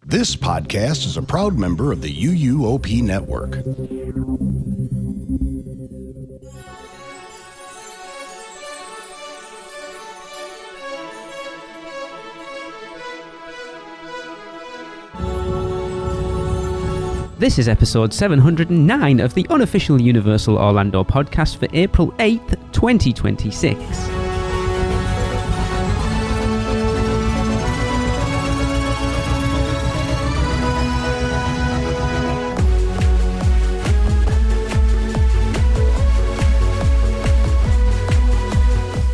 This podcast is a proud member of the UUOP network. This is episode 709 of the unofficial Universal Orlando podcast for April 8th, 2026.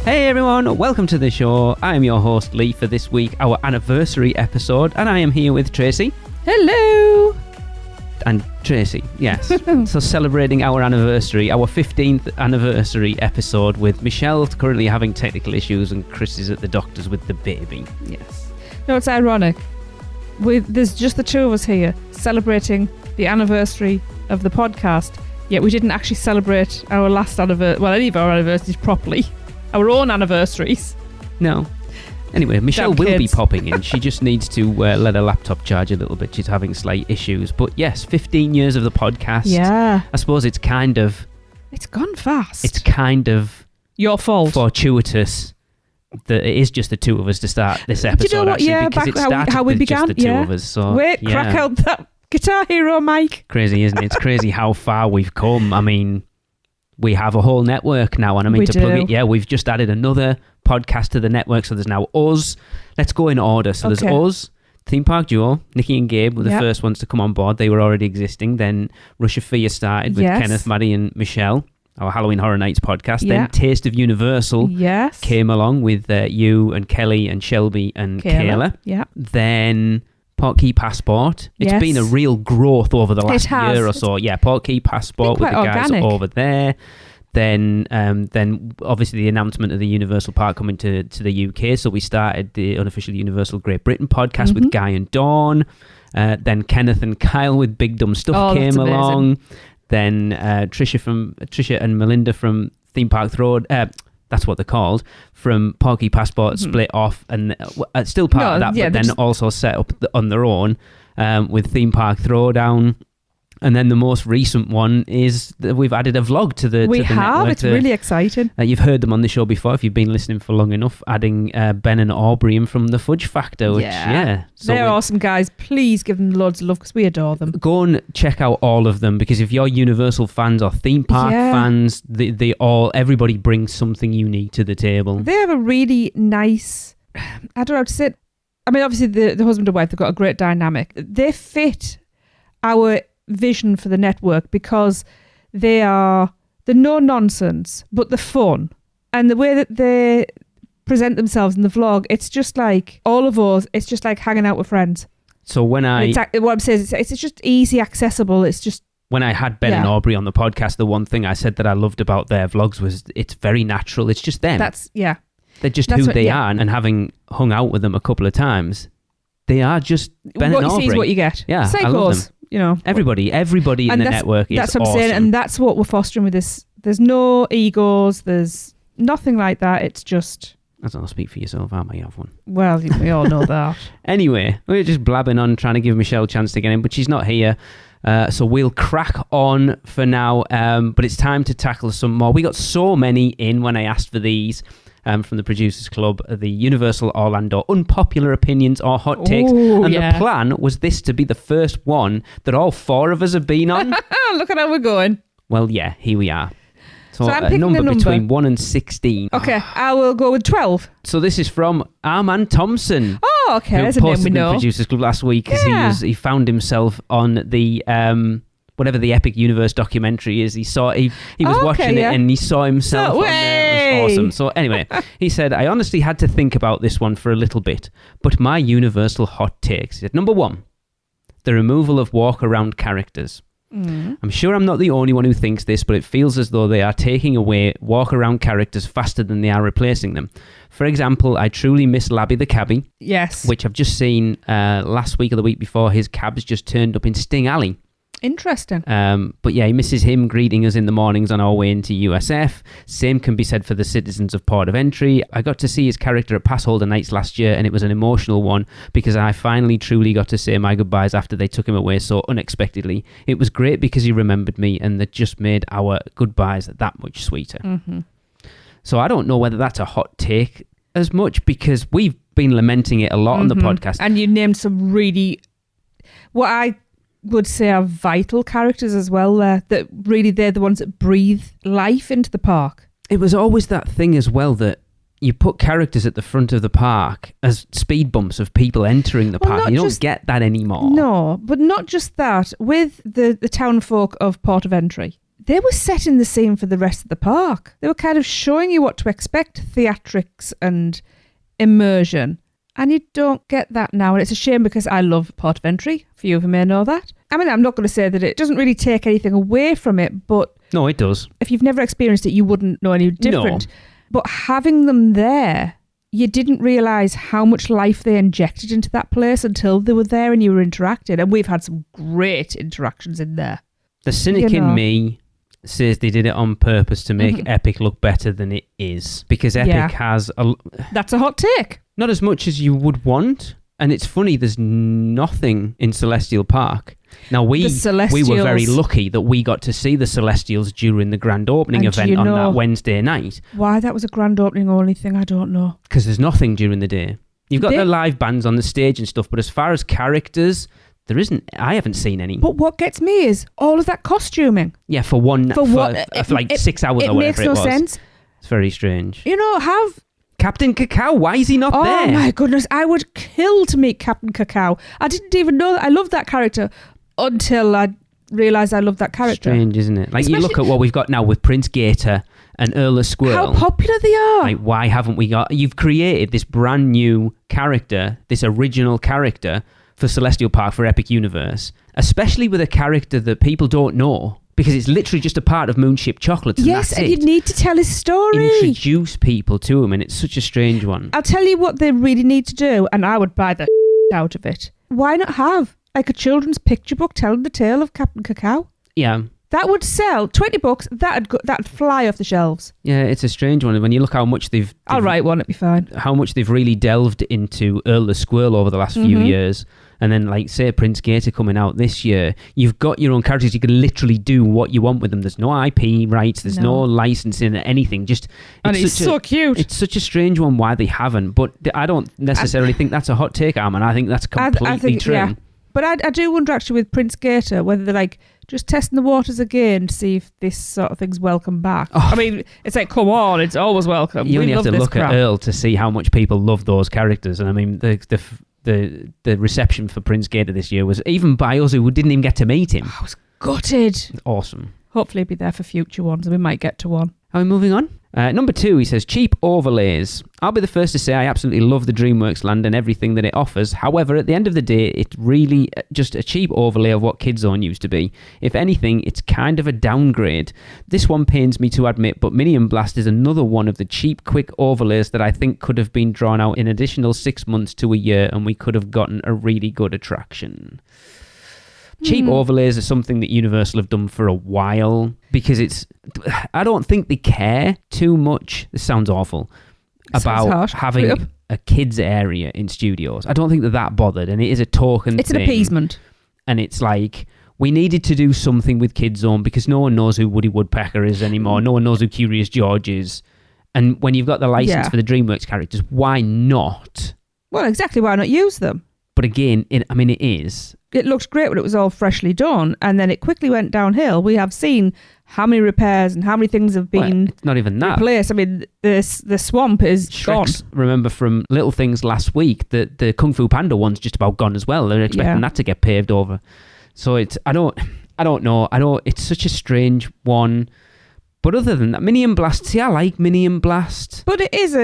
Hey everyone, welcome to the show. I am your host Lee for this week, our anniversary episode, and I am here with Tracy. Hello! And Tracy, yes. So celebrating our anniversary, our 15th anniversary episode with Michelle currently having technical issues and Chris is at the doctor's with the baby. Yes. No, it's ironic. There's just the two of us here celebrating the anniversary of the podcast, yet we didn't actually celebrate our last anniversary, well, any of our anniversaries properly. Our own anniversaries. No. Anyway, Michelle will be popping in. She just needs to let her laptop charge a little bit. She's having slight issues. But yes, 15 years of the podcast. Yeah. I suppose it's kind of... It's gone fast. It's kind of... your fault. Fortuitous that it is just the two of us to start this episode. Do you know what? Actually, yeah, because back how we began. Just the two of us. So, wait, yeah. crack out that Guitar Hero mic. Crazy, isn't it? It's crazy how far we've come. I mean... we have a whole network now, and I mean to plug it. Yeah, we've just added another podcast to the network, so there's now us. Let's go in order. So there's us, Theme Park Duo, Nikki and Gabe were the first ones to come on board. They were already existing. Then Rush of Fear started with Kenneth, Maddie, and Michelle, our Halloween Horror Nights podcast. Then Taste of Universal came along with you and Kelly and Shelby and Kayla. Yeah. Then Portkey Passport. It's been a real growth over the last year or so. Yeah, Portkey Passport with the guys over there. Then obviously the announcement of the Universal Park coming to the UK. So we started the unofficial Universal Great Britain podcast with Guy and Dawn. Then Kenneth and Kyle with Big Dumb Stuff came along. Then Trisha and Melinda from Theme Park Road. That's what they're called, from Portkey Passport split off and still part of that, but then also set up on their own with Theme Park Throwdown. And then the most recent one is that we've added a vlog to the We to the have, network. It's really exciting. You've heard them on the show before if you've been listening for long enough, adding Ben and Aubrey in from the Fudge Factor, which, So they're awesome guys. Please give them loads of love because we adore them. Go and check out all of them, because if you're Universal fans or theme park fans, everybody brings something unique to the table. They have a really nice, I don't know how to say it. I mean, obviously the husband and wife, they've got a great dynamic. They fit our vision for the network because they're no nonsense, but they're fun. And the way that they present themselves in the vlog, it's just like all of us, it's just like hanging out with friends. So what I'm saying is it's just easy, accessible. It's just... when I had Ben and Aubrey on the podcast, the one thing I said that I loved about their vlogs was it's very natural. It's just them. They're just who they are. And having hung out with them a couple of times, they are just Ben and Aubrey. What you see is what you get. Yeah, Psychos, I love them. You know, everybody in the network is that's what I'm awesome. saying, and that's what we're fostering with this. There's no egos, there's nothing like that. It's just... I don't know, speak for yourself, I may have one. Well, we all know that. Anyway, we're just blabbing on, trying to give Michelle a chance to get in, but she's not here. So we'll crack on for now, but it's time to tackle some more. We got so many in when I asked for these. From the Producers Club, the Universal Orlando Unpopular Opinions or Hot Takes. The plan was this to be the first one that all four of us have been on. Look at how we're going. Well, yeah, here we are. So I'm a picking number a number between 1 and 16. Okay, I will go with 12. So this is from Armand Thompson. Oh, okay, that's a name we know. Who posted the Producers Club last week because he found himself on the... whatever the Epic Universe documentary is, he was watching it and he saw himself on there. It was awesome. So anyway, he said, I honestly had to think about this one for a little bit, but my Universal hot takes. He said, number 1, the removal of walk-around characters. I'm sure I'm not the only one who thinks this, but it feels as though they are taking away walk-around characters faster than they are replacing them. For example, I truly miss Labby the Cabbie. Yes. Which I've just seen last week or the week before. His cab's just turned up in Sting Alley. Interesting. But yeah, he misses him greeting us in the mornings on our way into USF. Same can be said for the citizens of Port of Entry. I got to see his character at Passholder Nights last year, and it was an emotional one because I finally truly got to say my goodbyes after they took him away so unexpectedly. It was great because he remembered me, and that just made our goodbyes that much sweeter. Mm-hmm. So I don't know whether that's a hot take as much, because we've been lamenting it a lot on the podcast. And you named some really, what I would say are vital characters as well there, that really they're the ones that breathe life into the park. It was always that thing as well that you put characters at the front of the park as speed bumps of people entering the park. You don't get that anymore. No, but not just that. With the town folk of Port of Entry, they were setting the scene for the rest of the park. They were kind of showing you what to expect, theatrics and immersion. And you don't get that now. And it's a shame because I love Port of Entry. A few of you may know that. I mean, I'm not going to say that it doesn't really take anything away from it, but... No, it does. If you've never experienced it, you wouldn't know any different. No. But having them there, you didn't realise how much life they injected into that place until they were there and you were interacting. And we've had some great interactions in there. The cynic in me says they did it on purpose to make Epic look better than it is. Because Epic has... That's a hot take. Not as much as you would want. And it's funny, there's nothing in Celestial Park. Now, we were very lucky that we got to see the Celestials during the grand opening event on that Wednesday night. Why that was a grand opening only thing, I don't know. Because there's nothing during the day. You've got the live bands on the stage and stuff, but as far as characters... I haven't seen any. But what gets me is all of that costuming. Yeah, for like 6 hours or whatever it was. It makes no sense. It's very strange. Have... Captain Cacao, why is he not there? Oh my goodness, I would kill to meet Captain Cacao. I didn't even know that I loved that character until I realised I loved that character. Strange, isn't it? Like, especially, you look at what we've got now with Prince Gator and Earl of Squirrel. How popular they are. Like, why haven't we got... You've created this brand new character, this original character for Celestial Park, for Epic Universe, especially with a character that people don't know. Because it's literally just a part of Moonship Chocolates. Yes, and you need to tell his story. Introduce people to him, and it's such a strange one. I'll tell you what they really need to do, and I would buy the out of it. Why not have like a children's picture book telling the tale of Captain Cacao? Yeah. That would sell $20. That'd fly off the shelves. Yeah, it's a strange one. When you look how much they've I'll write one, it'd be fine. How much they've really delved into Earl the Squirrel over the last few years. And then, like, say, Prince Gator coming out this year, you've got your own characters. You can literally do what you want with them. There's no IP rights. There's no licensing or anything. And he's so cute. It's such a strange one why they haven't. But I don't necessarily think that's a hot take, Armin. I think that's completely true. Yeah. But I do wonder, actually, with Prince Gator, whether they're, like, just testing the waters again to see if this sort of thing's welcome back. Oh. I mean, it's like, come on, it's always welcome. You only have to look at Earl to see how much people love those characters. And, I mean, the reception for Prince Gator this year was, even by us who didn't even get to meet him. I was gutted. Awesome. Hopefully he'll be there for future ones and we might get to one. Are we moving on? Number 2, he says, cheap overlays. I'll be the first to say I absolutely love the DreamWorks land and everything that it offers. However, at the end of the day, it's really just a cheap overlay of what Kids Zone used to be. If anything, it's kind of a downgrade. This one pains me to admit, but Minion Blast is another one of the cheap, quick overlays that I think could have been drawn out in additional 6 months to a year and we could have gotten a really good attraction. Cheap overlays are something that Universal have done for a while because I don't think they care too much. This sounds awful. About having a kids area in studios. I don't think they're that bothered, and it is a token It's thing. An appeasement. And it's like, we needed to do something with Kids Zone because no one knows who Woody Woodpecker is anymore. No one knows who Curious George is. And when you've got the license for the DreamWorks characters, why not? Well, exactly. Why not use them? But again, it is. It looked great when it was all freshly done, and then it quickly went downhill. We have seen how many repairs and how many things have been it's not even that. replaced. I mean, the swamp is gone. Remember from Little Things last week that the Kung Fu Panda one's just about gone as well. They're expecting that to get paved over. So I don't know. It's such a strange one. But other than that, Minion Blast. See, I like Minion Blast. But it is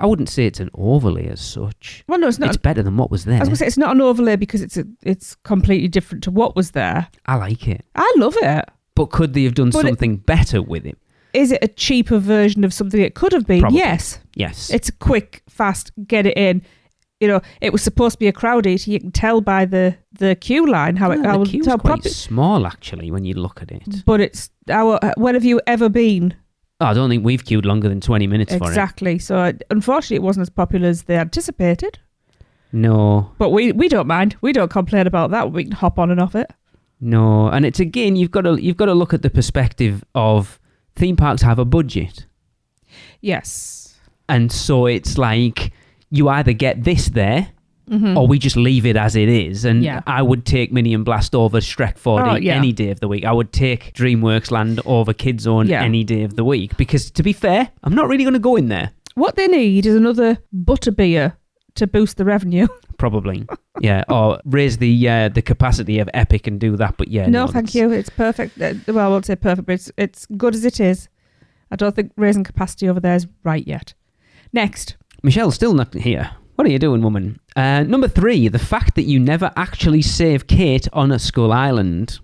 I wouldn't say it's an overlay as such. Well, no, it's not. It's better than what was there. I was going to say, it's not an overlay because it's completely different to what was there. I like it. I love it. But could they have done something better with it? Is it a cheaper version of something it could have been? Probably. Yes. Yes. It's quick, fast, get it in. it was supposed to be a crowd eater. You can tell by the queue line the queue's quite small, actually, when you look at it. But it's when have you ever been? Oh, I don't think we've queued longer than 20 minutes for it. Exactly. So unfortunately, it wasn't as popular as they anticipated. No. But we don't mind. We don't complain about that. We can hop on and off it. No, and it's again, you've got to look at the perspective of theme parks have a budget. Yes. And so it's like you either get this there, or we just leave it as it is. And I would take Minion Blast over Shrek 4D any day of the week. I would take DreamWorks Land over Kids Zone any day of the week. Because to be fair, I'm not really going to go in there. What they need is another Butterbeer to boost the revenue. Probably. Yeah. Or raise the capacity of Epic and do that. But no, thank you. It's perfect. Well, I won't say perfect, but it's good as it is. I don't think raising capacity over there is right yet. Next. Michelle's still not here. What are you doing, woman? Number 3, the fact that you never actually save Kate on a Skull Island.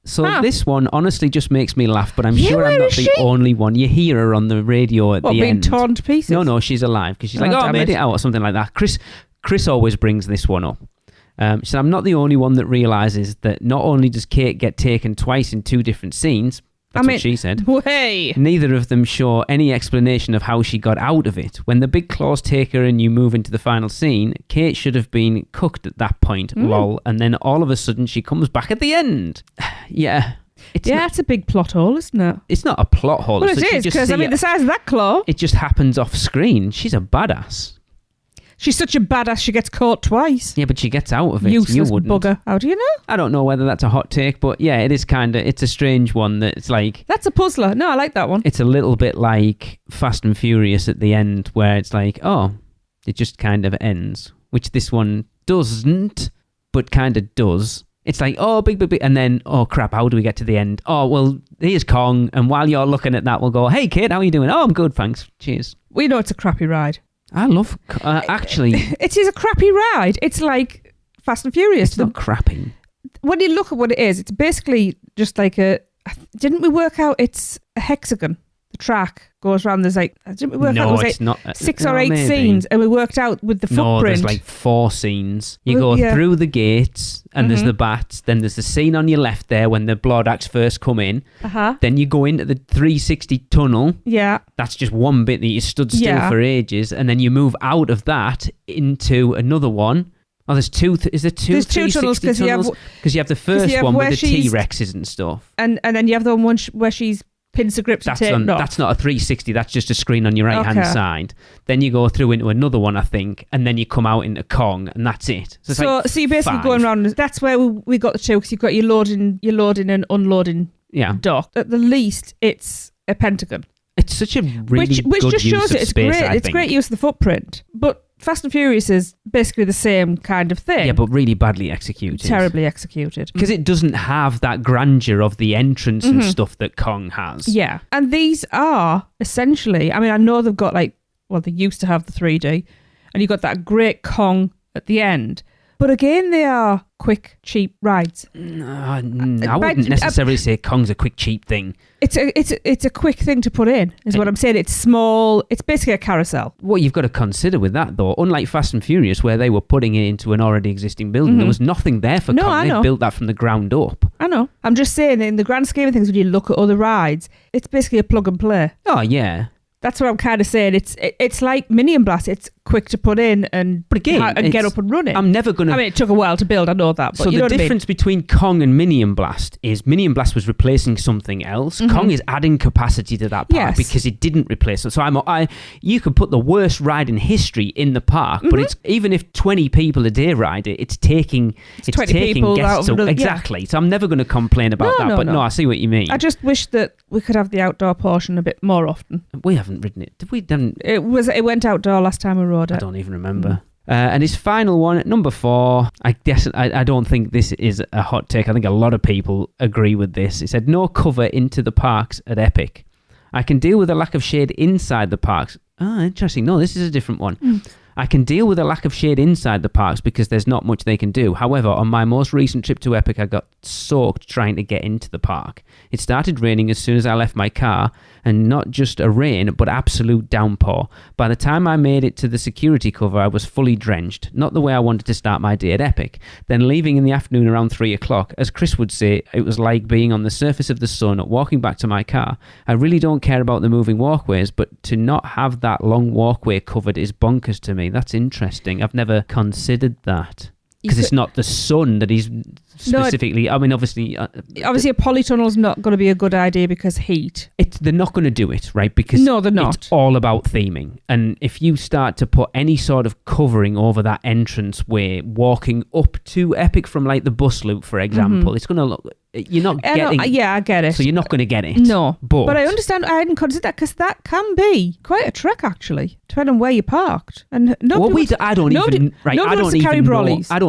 So this one honestly just makes me laugh, but I'm sure I'm not the only one. You hear her on the radio at the being end. Torn to pieces? No, she's alive because she's like, I made it out or something like that. Chris always brings this one up. She said, I'm not the only one that realises that not only does Kate get taken twice in 2 different scenes, that's what she said. Way. Neither of them show any explanation of how she got out of it. When the big claws take her and you move into the final scene, Kate should have been cooked at that point, lol. And then all of a sudden she comes back at the end. Yeah. It's a big plot hole, isn't it? It's not a plot hole. Well, it is, because, the size of that claw. It just happens off screen. She's a badass. She's such a badass, she gets caught twice. Yeah, but she gets out of it. Useless bugger. How do you know? I don't know whether that's a hot take, but yeah, it is it's a strange one that it's like... That's a puzzler. No, I like that one. It's a little bit like Fast and Furious at the end, where it's like, it just kind of ends, which this one doesn't, but kind of does. It's like, big, and then, crap, how do we get to the end? Oh, well, here's Kong, and while you're looking at that, we'll go, hey, kid, how are you doing? Oh, I'm good, thanks. Cheers. We know it's a crappy ride. I love... actually... It is a crappy ride. It's like Fast and Furious. It's not crappy. When you look at what it is, it's basically just like didn't we work out it's a hexagon? The track goes around, there's like... Didn't we work out it was not 6 or 8 scenes, and we worked out with the footprint. No, there's like 4 scenes. You go through the gates, and there's the bats, then there's the scene on your left there when the Blodaks first come in. Then you go into the 360 tunnel. Yeah. That's just one bit that you stood still for ages, and then you move out of that into another one. Oh, there's 2. Is there 2 There's 2 tunnels because you have the first one with the T-Rexes and stuff. And then you have the one where she's... pins the grips that's not a 360, that's just a screen on your right hand side. Then you go through into another one, I think, and then you come out into Kong, and that's it. So you're basically going around. That's where we got the 2, because you've got your loading and unloading dock. At the least, it's a pentagon. It's such a really which good just use shows of it. It's space, great. It's great use of the footprint, but Fast and Furious is basically the same kind of thing. Yeah, but really badly executed. Terribly executed. Because it doesn't have that grandeur of the entrance and stuff that Kong has. Yeah. And these are essentially, I know they've got they used to have the 3D, and you've got that great Kong at the end. But again, they are quick, cheap rides. I wouldn't necessarily say Kong's a quick, cheap thing. It's a quick thing to put in, is what I'm saying. It's small. It's basically a carousel. What you've got to consider with that, though, unlike Fast and Furious, where they were putting it into an already existing building, there was nothing there for Kong. They built that from the ground up. I know. I'm just saying, in the grand scheme of things, when you look at other rides, it's basically a plug and play. Oh, yeah. That's what I'm kind of saying. It's like Minion Blast. It's quick to put in and get up and running. I'm never going to... it took a while to build, I know that. But so the difference between Kong and Minion Blast is Minion Blast was replacing something else. Kong is adding capacity to that park because it didn't replace it. So you could put the worst ride in history in the park, but it's even if 20 people a day ride it, it's taking people guests. Out of exactly. So I'm never going to complain about that. But no, I see what you mean. I just wish that we could have the outdoor portion a bit more often. We haven't ridden it. Did we? It went outdoor last time we rode it. I don't even remember. And his final one, number 4, I guess I don't think this is a hot take. I think a lot of people agree with this. He said, no cover into the parks at Epic. I can deal with a lack of shade inside the parks. Interesting. No, this is a different one. I can deal with a lack of shade inside the parks because there's not much they can do. However, on my most recent trip to Epic, I got soaked trying to get into the park. It started raining as soon as I left my car, and not just a rain, but absolute downpour. By the time I made it to the security cover, I was fully drenched, not the way I wanted to start my day at Epic. Then leaving in the afternoon around 3 o'clock, as Chris would say, it was like being on the surface of the sun, walking back to my car. I really don't care about the moving walkways, but to not have that long walkway covered is bonkers to me. That's interesting. I've never considered that. Because it's not the sun that he's specifically... I mean, obviously... obviously, a polytunnel's not going to be a good idea because heat. They're not going to do it, right? Because no, they're not. It's all about theming. And if you start to put any sort of covering over that entrance way, walking up to Epic from like the bus loop, for example, it's going to look... You're not getting... I get it. So you're not going to get it. No. But I understand. I hadn't considered that because that can be quite a trek, actually, depending on where you parked. And I don't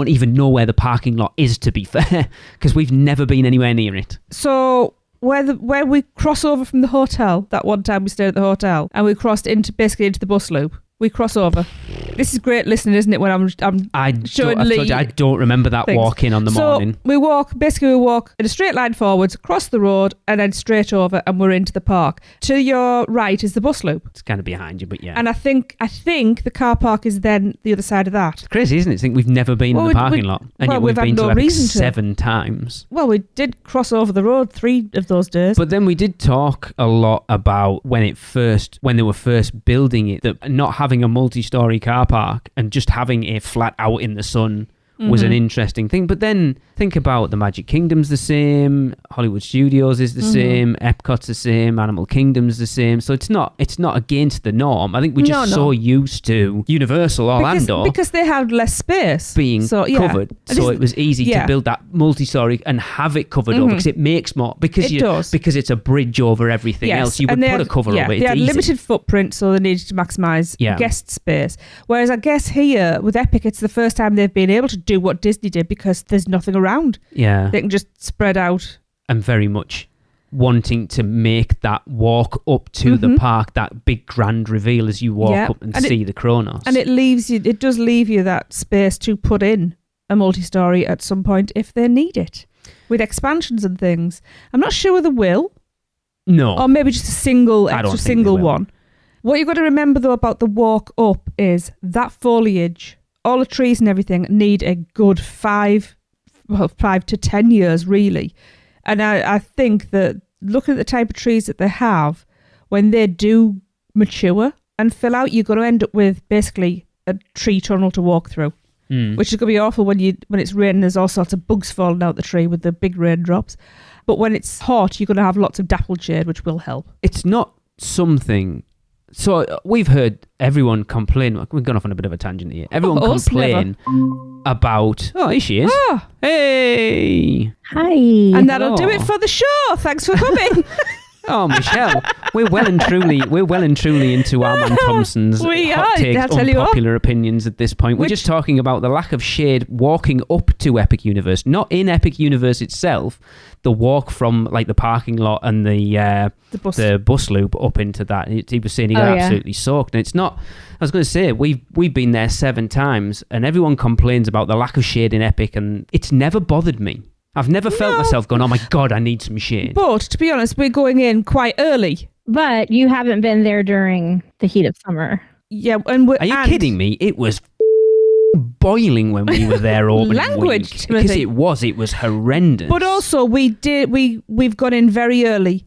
even know where the parking lot is, to be fair, because we've never been anywhere near it. So where we cross over from the hotel, that one time we stayed at the hotel, and we crossed into the bus loop. We cross over. This is great listening, isn't it? When I'm showing Lee. I don't remember that walk in on the morning. We walk in a straight line forwards, across the road, and then straight over, and we're into the park. To your right is the bus loop. It's kind of behind you, but yeah. And I think the car park is then the other side of that. It's crazy, isn't it? I think we've never been in the parking lot, and yet we've been to 7 times. Well, we did cross over the road 3 of those days. But then we did talk a lot about when they were first building it, that not having a multi-story car park and just having a flat out in the sun was an interesting thing. But then think about the Magic Kingdom's the same, Hollywood Studios is the same, Epcot's the same, Animal Kingdom's the same. So it's not against the norm. I think we're just so used to Universal Orlando because they have less space being covered. So it was easy to build that multi-story and have it covered over because it makes more because it's a bridge over everything else. You would put a cover over it. They had limited footprint, so they needed to maximise guest space. Whereas I guess here with Epic, it's the first time they've been able to do what Disney did because there's nothing around. Yeah. They can just spread out. I'm very much wanting to make that walk up to the park, that big grand reveal as you walk up and see the Kronos. And it does leave you that space to put in a multi-story at some point if they need it. With expansions and things. I'm not sure whether they will. No. Or maybe just a extra single one. What you've got to remember though about the walk up is that foliage, all the trees and everything need a good 5 to 10 years, really. And I think that looking at the type of trees that they have, when they do mature and fill out, you're going to end up with basically a tree tunnel to walk through, which is going to be awful when it's raining. There's all sorts of bugs falling out the tree with the big raindrops. But when it's hot, you're going to have lots of dappled shade, which will help. It's not something... So we've heard everyone complain. We've gone off on a bit of a tangent here. Everyone complain about... Oh, here she is. Oh. Hey. Hi. And that'll do it for the show. Thanks for coming. Oh, Michelle, we're well and truly into Armand Thompson's hot takes, unpopular opinions at this point. We're just talking about the lack of shade walking up to Epic Universe, not in Epic Universe itself. The walk from like the parking lot and the bus loop up into that. He was saying he got absolutely soaked. And it's not. I was going to say we've been there 7 times, and everyone complains about the lack of shade in Epic, and it's never bothered me. I've never felt myself going, oh my God, I need some shade. But to be honest, we're going in quite early. But you haven't been there during the heat of summer. Yeah, Are you kidding me? It was boiling when we were there opening week. Because it was horrendous. But also we've gone in very early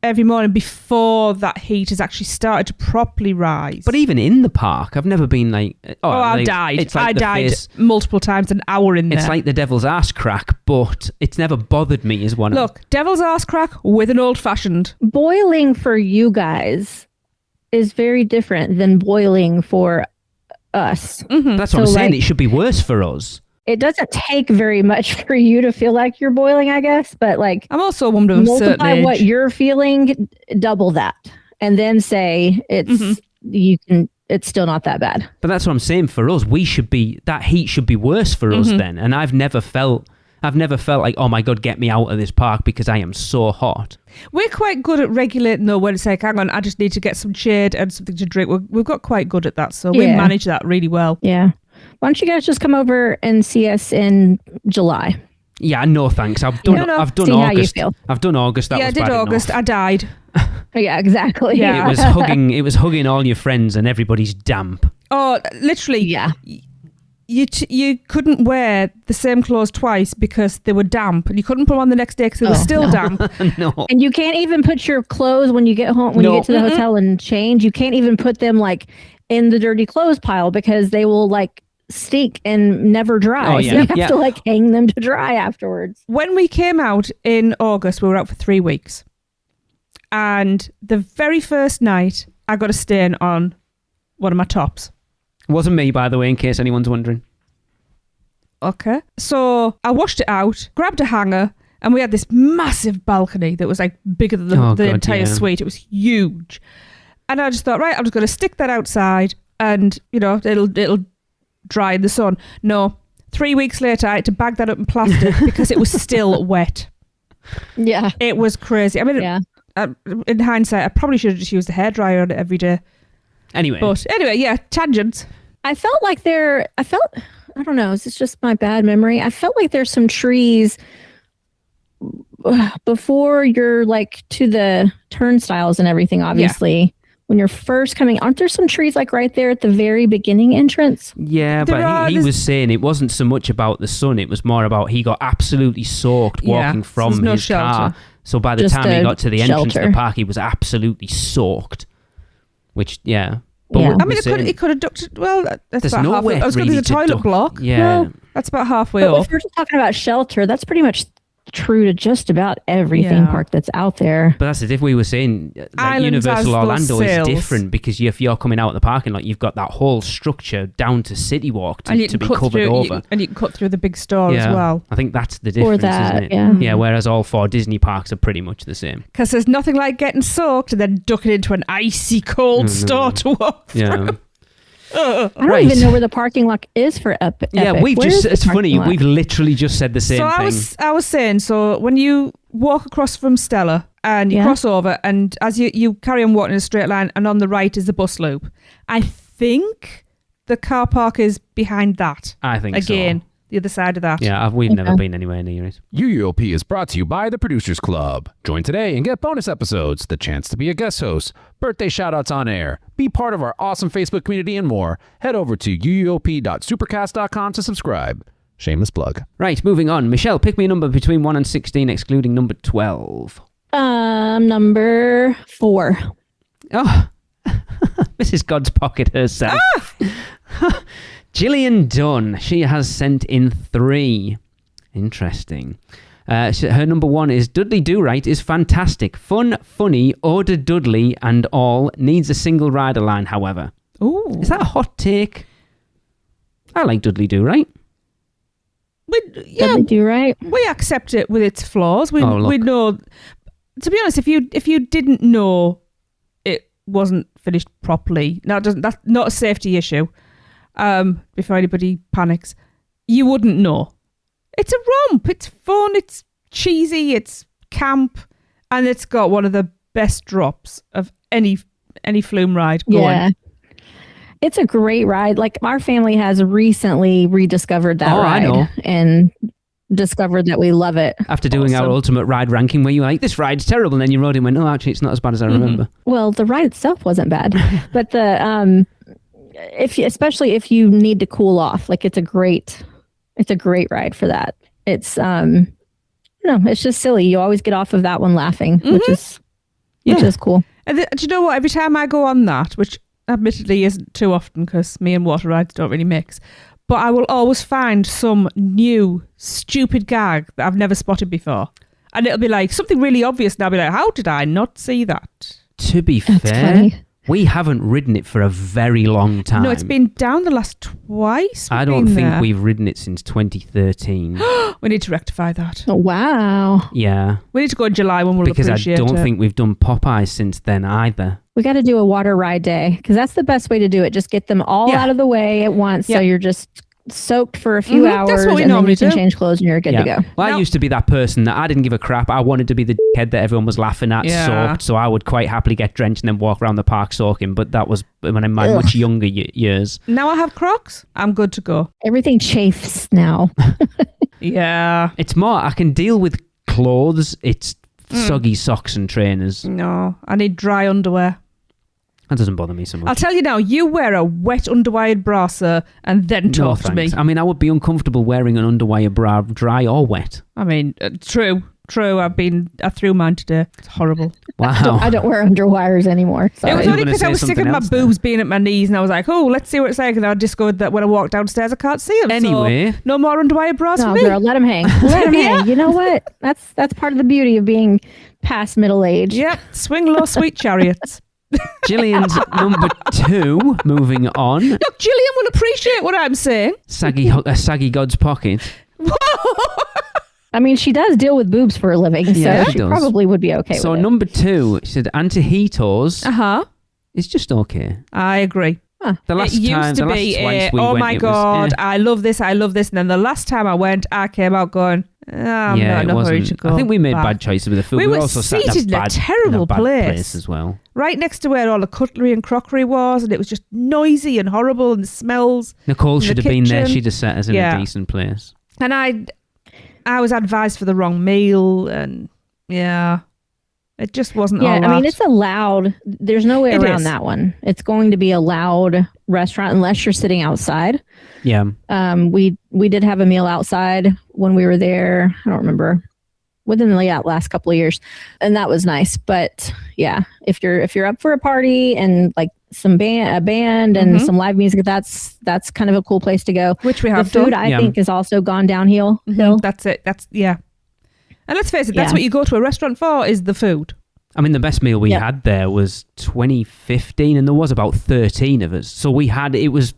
every morning before that heat has actually started to properly rise. But even in the park, I've never been like... I died. I died multiple times an hour in there. It's like the devil's arse crack, but it's never bothered me as one. Look, devil's arse crack with an old-fashioned. Boiling for you guys is very different than boiling for us. Mm-hmm. That's what I'm saying. It should be worse for us. It doesn't take very much for you to feel like you're boiling, I guess. But like, I'm also a woman of a certain age. Multiply what you're feeling, double that, and then say it's it's still not that bad. But that's what I'm saying. For us, that heat should be worse for us then. And I've never felt like, oh my God, get me out of this park because I am so hot. We're quite good at regulating though when it's like, hang on, I just need to get some shade and something to drink. We've got quite good at that, so we manage that really well. Yeah. Why don't you guys just come over and see us in July? Yeah, no thanks. I've done see August. How you feel. I've done August. That was I did bad August. enough. I died. Yeah, exactly. Yeah. It was hugging all your friends and everybody's damp. Oh, literally. Yeah. You couldn't wear the same clothes twice because they were damp, and you couldn't put them on the next day because they were still damp. No. And you can't even put your clothes when you get home, when you get to the hotel and change. You can't even put them like in the dirty clothes pile because they will like stink and never dry. Oh, yeah. So you have to like hang them to dry afterwards. When we came out in August, we were out for 3 weeks. And the very first night, I got a stain on one of my tops. It wasn't me, by the way, in case anyone's wondering. Okay. So I washed it out, grabbed a hanger, and we had this massive balcony that was like bigger than the entire suite. It was huge. And I just thought, right, I'm just going to stick that outside and, you know, it'll dry in the sun. No. 3 weeks later, I had to bag that up in plastic because it was still wet. Yeah. It was crazy. I mean, in hindsight, I probably should have just used a hairdryer on it every day. Anyway, yeah, tangents. I don't know, is this just my bad memory? I felt like there's some trees before you're like to the turnstiles and everything, obviously. Yeah. When you're first coming, aren't there some trees like right there at the very beginning entrance? Yeah, but he was saying it wasn't so much about the sun, it was more about he got absolutely soaked walking from his car. So by the time he got to the entrance of the park, he was absolutely soaked. Which, yeah. But I mean, it could have ducked. Well, that's about halfway. I was going to do the toilet block. Yeah. Well, that's about halfway up. If we're just talking about shelter, that's pretty much true to just about every theme park that's out there. But that's it. If we were saying like Universal Orlando is different because if you're coming out of the parking lot, you've got that whole structure down to City Walk to be covered over. And you can cut through the big store as well. I think that's the difference, isn't it? Yeah, whereas all 4 Disney parks are pretty much the same. Because there's nothing like getting soaked and then ducking into an icy cold store to walk through. Yeah. I don't even know where the parking lot is for Epic. Yeah, it's funny. We've literally just said the same thing. I was saying, so when you walk across from Stella and you cross over, and as you carry on walking in a straight line, and on the right is the bus loop, I think the car park is behind that. I think again, the other side of that. Yeah, we've never been anywhere near it. UUOP is brought to you by the Producers Club. Join today and get bonus episodes, the chance to be a guest host, birthday shoutouts on air, be part of our awesome Facebook community, and more. Head over to uuop.supercast.com to subscribe. Shameless plug. Right, moving on. Michelle, pick me a number between 1 and 16, excluding number 12. Number 4. Oh, Mrs. God's Pocket herself. Gillian Dunn, she has sent in 3. Interesting. Her number 1 is Dudley Do-Right is fantastic. Fun, funny, order Dudley and all. Needs a single rider line, however. Ooh. Is that a hot take? I like Dudley Do-Right. Dudley Do-Right. We accept it with its flaws. We know. To be honest, if you didn't know it wasn't finished properly, that's not a safety issue. Before anybody panics, you wouldn't know. It's a romp. It's fun. It's cheesy. It's camp, and it's got one of the best drops of any flume ride going. Yeah, it's a great ride. Like our family has recently rediscovered that ride and discovered that we love it. After doing our ultimate ride ranking, where you were like, this ride's terrible, and then you rode it and went, oh, actually, it's not as bad as I remember. Well, the ride itself wasn't bad, but the especially if you need to cool off, like it's a great ride for that. It's it's just silly. You always get off of that one laughing, which is cool. And do you know what? Every time I go on that, which admittedly isn't too often because me and water rides don't really mix, but I will always find some new stupid gag that I've never spotted before, and it'll be like something really obvious, and I'll be like, how did I not see that? To be fair, we haven't ridden it for a very long time. No, it's been down the last twice. I don't think we've ridden it since 2013. We need to rectify that. Oh, wow. Yeah. We need to go in July when we'll appreciate it. Because I don't think we've done Popeyes since then either. We got to do a water ride day because that's the best way to do it. Just get them all out of the way at once so you're just soaked for a few hours. That's what we normally do. Change clothes and you're good to go. Well, I used to be that person that I didn't give a crap. I wanted to be the head that everyone was laughing at, soaked. So I would quite happily get drenched and then walk around the park soaking. But that was when in my much younger years. Now I have Crocs. I'm good to go. Everything chafes now. Yeah. It's more, I can deal with clothes. It's soggy socks and trainers. No, I need dry underwear. That doesn't bother me so much. I'll tell you now, you wear a wet underwired bra, sir, and then talk to me. I mean, I would be uncomfortable wearing an underwire bra, dry or wet. I mean, true. I threw mine today. It's horrible. Wow. I don't wear underwires anymore. Sorry. It was only because I was sick of my else boobs being at my knees, and I was like, oh, let's see what it's like. And I discovered that when I walk downstairs, I can't see them. Anyway. So no more underwire bras for me. Girl, let them hang. Let them hang. You know what? That's part of the beauty of being past middle age. Yep. Swing low, sweet chariots. Gillian's number 2, moving on. Look, Gillian will appreciate what I'm saying. Saggy God's pocket. I mean, she does deal with boobs for a living, so she probably would be okay with it. So number 2, she said Antojitos is just okay. I agree. The last it used to be oh my God, I love this. And then the last time I went, I came out going, I'm not in a hurry to go. I think we made bad choices with the food. We were also seated in a terrible place as well. Right next to where all the cutlery and crockery was, and it was just noisy and horrible and smells. Nicole should have been there. She'd have set us in a decent place. And I was advised for the wrong meal, and it just wasn't all that. I mean, it's a loud, there's no way around that one. It's going to be a loud restaurant unless you're sitting outside. Yeah. We did have a meal outside when we were there. I don't remember, within the last couple of years, and that was nice. But yeah, if you're up for a party and like a band and some live music, that's kind of a cool place to go. Which we have the food, I think, has also gone downhill. That's it. And let's face it, that's what you go to a restaurant for, is the food. I mean, the best meal we had there was 2015, and there was about 13 of us. So we had it was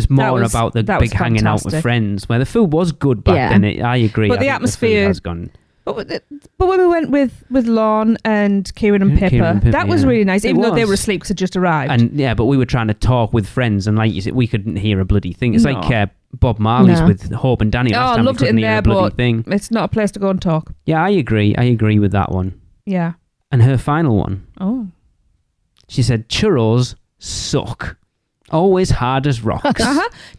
more about the big hanging out with friends, where the food was good back then. I agree. But the atmosphere has gone. But when we went with Lorne and Kieran and Pippa, that was really nice, even though they were asleep because had just arrived. And but we were trying to talk with friends, and like you said, we couldn't hear a bloody thing. It's like Bob Marley's with Hope and Danny last time. Loved we couldn't it in hear there, a bloody but thing. It's not a place to go and talk. Yeah, I agree with that one. Yeah. And her final one. Oh. She said, churros suck. Always hard as rocks.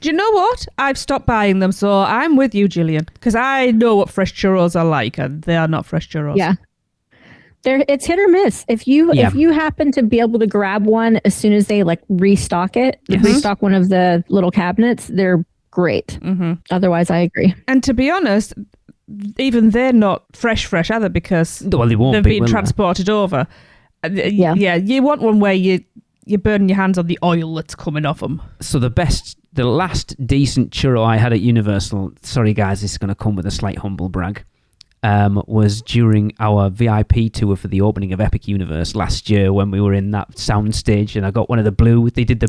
Do you know what? I've stopped buying them, so I'm with you, Gillian, because I know what fresh churros are like, and they are not fresh churros. Yeah. It's hit or miss. If you happen to be able to grab one as soon as they restock one of the little cabinets, they're great. Otherwise, I agree. And to be honest, even they're not fresh either, because they've been transported over. You want one where you're burning your hands on the oil that's coming off them. So the last decent churro I had at Universal, sorry guys, this is going to come with a slight humble brag, was during our VIP tour for the opening of Epic Universe last year, when we were in that sound stage, and I got one of the blue. They did the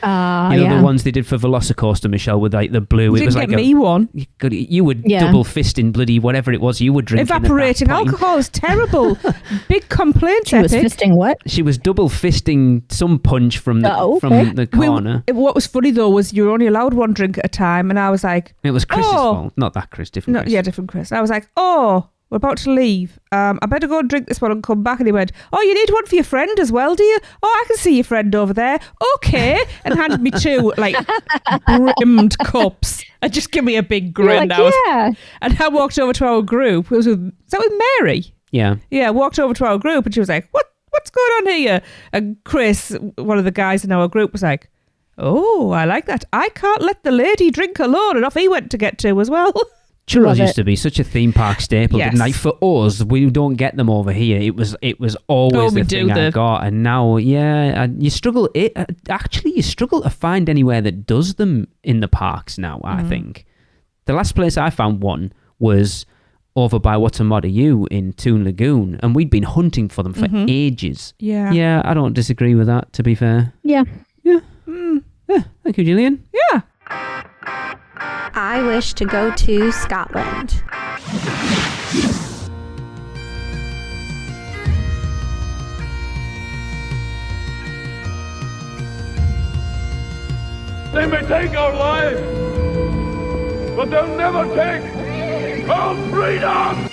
the ones they did for Velocicoaster, Michelle, with the blue. You didn't get me one. You were double fisting bloody whatever it was you were drinking. Evaporating alcohol is terrible. Big complaint. She was fisting what? She was double fisting some punch from the corner. What was funny though was you were only allowed one drink at a time, and I was like, it was Chris's fault, not that Chris. Different Chris. Yeah, different Chris. I was like, we're about to leave. I better go and drink this one and come back. And he went, you need one for your friend as well, do you? I can see your friend over there. Okay. And handed me 2 brimmed cups. And just give me a big grin. And I walked over to our group. Is that with Mary? Yeah. Yeah, walked over to our group, and she was like, what's going on here? And Chris, one of the guys in our group, was like, I like that. I can't let the lady drink alone. And off he went to get 2 as well. Churros used to be such a theme park staple, didn't they? For us, we don't get them over here. It was always the thing I got, and now, you struggle. You struggle to find anywhere that does them in the parks now. I think the last place I found one was over by Watamotta in Toon Lagoon, and we'd been hunting for them for ages. Yeah, I don't disagree with that. To be fair, yeah. Thank you, Gillian. Yeah. I wish to go to Scotland. They may take our lives, but they'll never take our freedom!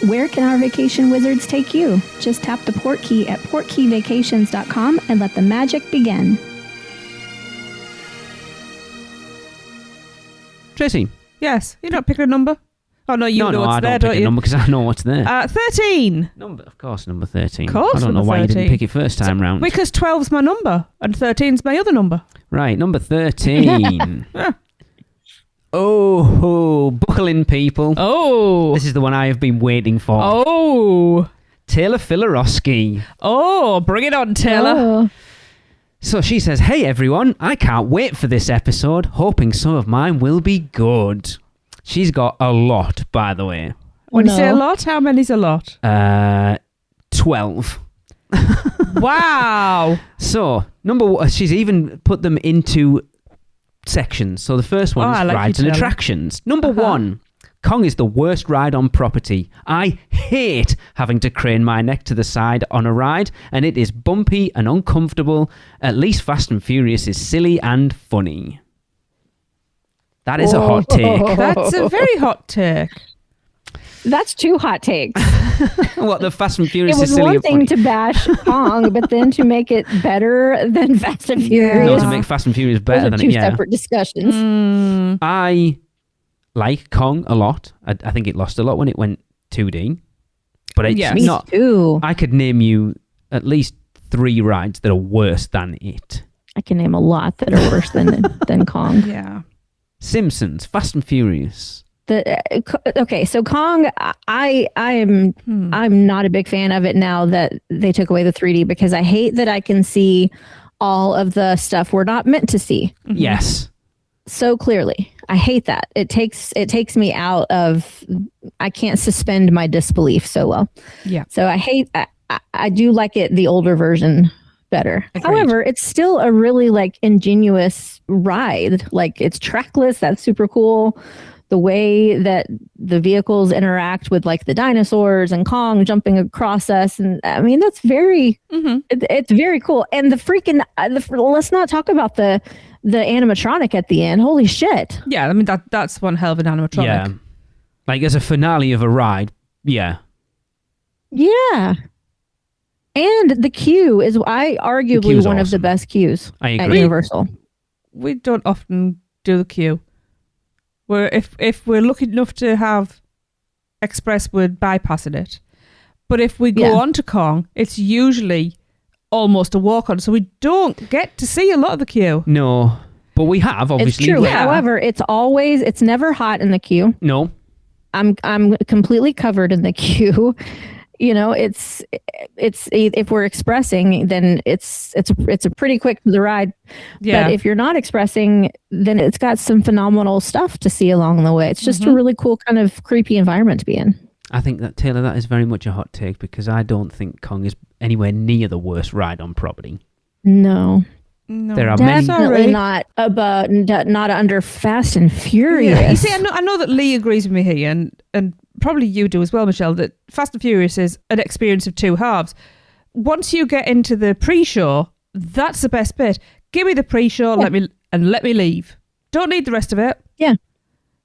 Where can our vacation wizards take you? Just tap the port key at portkeyvacations.com and let the magic begin. Tracy, Yes. You're not picking a number? Oh, no, you know what's I there, don't don't pick a you? number because I know what's there. 13. Of course, number 13. Of course, I don't know number why you 13. didn't pick it first time round. Because 12's my number and 13's my other number. Right, number 13. Oh, buckle in, people. Oh. This is the one I have been waiting for. Oh. Taylor Filarowski. Oh, bring it on, Taylor. Oh. So she says, hey everyone, I can't wait for this episode, hoping some of mine will be good. She's got a lot, by the way. When you say a lot, how many's a lot? 12. Wow. So, number one, she's even put them into sections. So the first one is rides and attractions. Number one, Kong is the worst ride on property. I hate having to crane my neck to the side on a ride, and it is bumpy and uncomfortable. At least Fast and Furious is silly and funny. That is a hot take. That's a very hot take. That's two hot takes. What, the Fast and Furious It is was silly one and funny? thing to bash Kong, but then to make it better than Fast and Furious. No, to make Fast and Furious better Those are than two it, yeah. separate discussions. I like Kong a lot. I think it lost a lot when it went 2D. But it's Me not. too. I could name you at least 3 rides that are worse than it. I can name a lot that are worse than Kong. Yeah. Simpsons, Fast and Furious. Okay, so Kong, I'm not a big fan of it now that they took away the 3D because I hate that I can see all of the stuff we're not meant to see. Mm-hmm. Yes. So clearly. I hate that. It takes me out of, I can't suspend my disbelief so well. Yeah. So I do like it, the older version better. Agreed. However, it's still a really like ingenuous ride. Like it's trackless. That's super cool. The way that the vehicles interact with like the dinosaurs and Kong jumping across us. And I mean, that's very, it's very cool. And the freaking, let's not talk about the animatronic at the end. Holy shit. Yeah, I mean, that's one hell of an animatronic. Yeah. Like as a finale of a ride. Yeah. Yeah. And the queue is arguably one of the best queues I at agree. Universal. We don't often do the queue. If we're lucky enough to have Express, we're bypassing it. But if we go on to Kong, it's usually almost a walk-on, so we don't get to see a lot of the queue. No. But we have, obviously. It's true. Yeah. However, it's never hot in the queue. No. I'm completely covered in the queue. You know, it's if we're expressing, then it's a pretty quick to the ride. Yeah. But if you're not expressing, then it's got some phenomenal stuff to see along the way. It's just a really cool kind of creepy environment to be in. I think that, Taylor, that is very much a hot take because I don't think Kong is anywhere near the worst ride on property. No. There are many. Definitely not under Fast and Furious. Yeah. You see, I know that Lee agrees with me here, and probably you do as well, Michelle, that Fast and Furious is an experience of two halves. Once you get into the pre-show, that's the best bit. Give me the pre-show, let me leave. Don't need the rest of it. Yeah.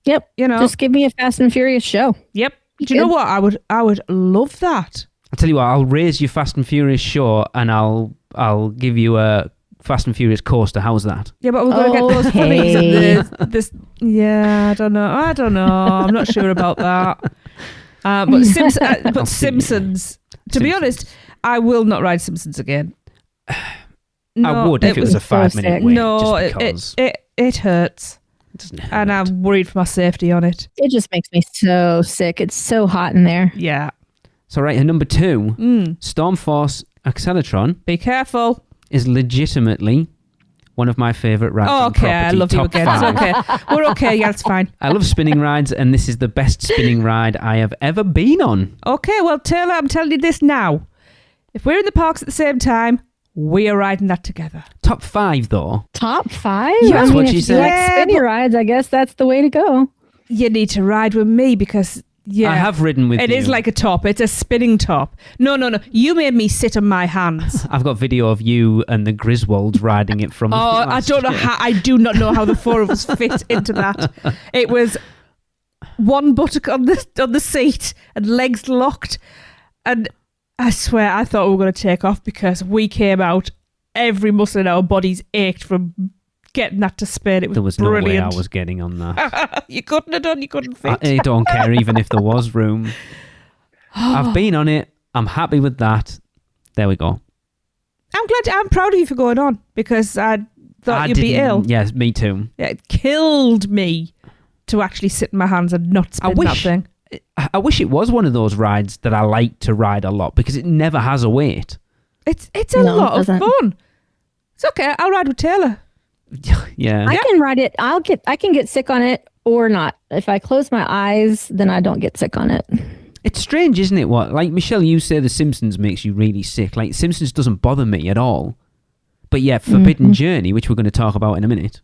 Yep. You know, just give me a Fast and Furious show. Yep. Do you know what? I would love that. I'll tell you what, I'll raise your Fast and Furious show and I'll give you a Fast and Furious coaster. How's that? Yeah, but we're going to get those funnies and this. Yeah, I don't know. I'm not sure about that. But Simpsons. To be honest, I will not ride Simpsons again. No, I would if it was a 5-minute wait. No, just because. it hurts. It doesn't hurt. And I'm worried for my safety on it. It just makes me so sick. It's so hot in there. Yeah. So right, and number 2, Stormforce Acceleratron Be careful. is legitimately one of my favourite rides on Okay, property. I love you Top again. 5. It's okay. We're okay. Yeah, it's fine. I love spinning rides, and this is the best spinning ride I have ever been on. Okay, well, Taylor, I'm telling you this now. If we're in the parks at the same time, we are riding that together. Top 5, though. Top 5? Yeah, I that's mean, what if she you said. like Yeah, spinny but- rides, I guess that's the way to go. You need to ride with me because, yeah. I have ridden with you. It is like a top. It's a spinning top. No. You made me sit on my hands. I've got video of you and the Griswolds riding it from. I don't know how. I do not know how the four of us fit into that. It was one buttock on the seat and legs locked, and I swear I thought we were going to take off because we came out. Every muscle in our bodies ached from getting that to spin. It was There was brilliant. no way I was getting on that. You couldn't have done. You couldn't fit. I don't care even if there was room. I've been on it. I'm happy with that. There we go. I'm proud of you for going on because I thought you'd be ill. Yes, me too. Yeah, it killed me to actually sit in my hands and not spin that thing. I wish it was one of those rides that I like to ride a lot because it never has a wait. It's a lot of fun. It's okay. I'll ride with Taylor. Yeah. I can ride it. I can get sick on it or not. If I close my eyes, then I don't get sick on it. It's strange, isn't it? What, like Michelle, you say The Simpsons makes you really sick. Like Simpsons doesn't bother me at all. But yeah, Forbidden Journey, which we're going to talk about in a minute,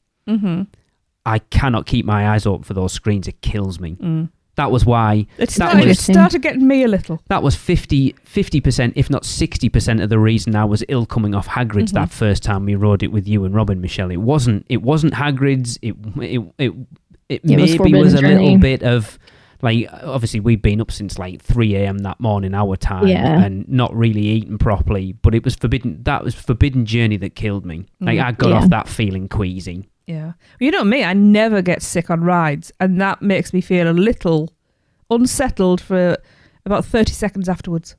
I cannot keep my eyes open for those screens. It kills me. That was why... It started getting me a little. That was 50%, if not 60% of the reason I was ill coming off Hagrid's that first time we rode it with you and Robin, Michelle. It wasn't Hagrid's. It maybe was a little bit of... Like, obviously, we'd been up since like 3 a.m. that morning, our time, and not really eating properly. But it was Forbidden. That was Forbidden Journey that killed me. Like, I got off that feeling queasy. Yeah. You know me, I never get sick on rides, and that makes me feel a little unsettled for about 30 seconds afterwards.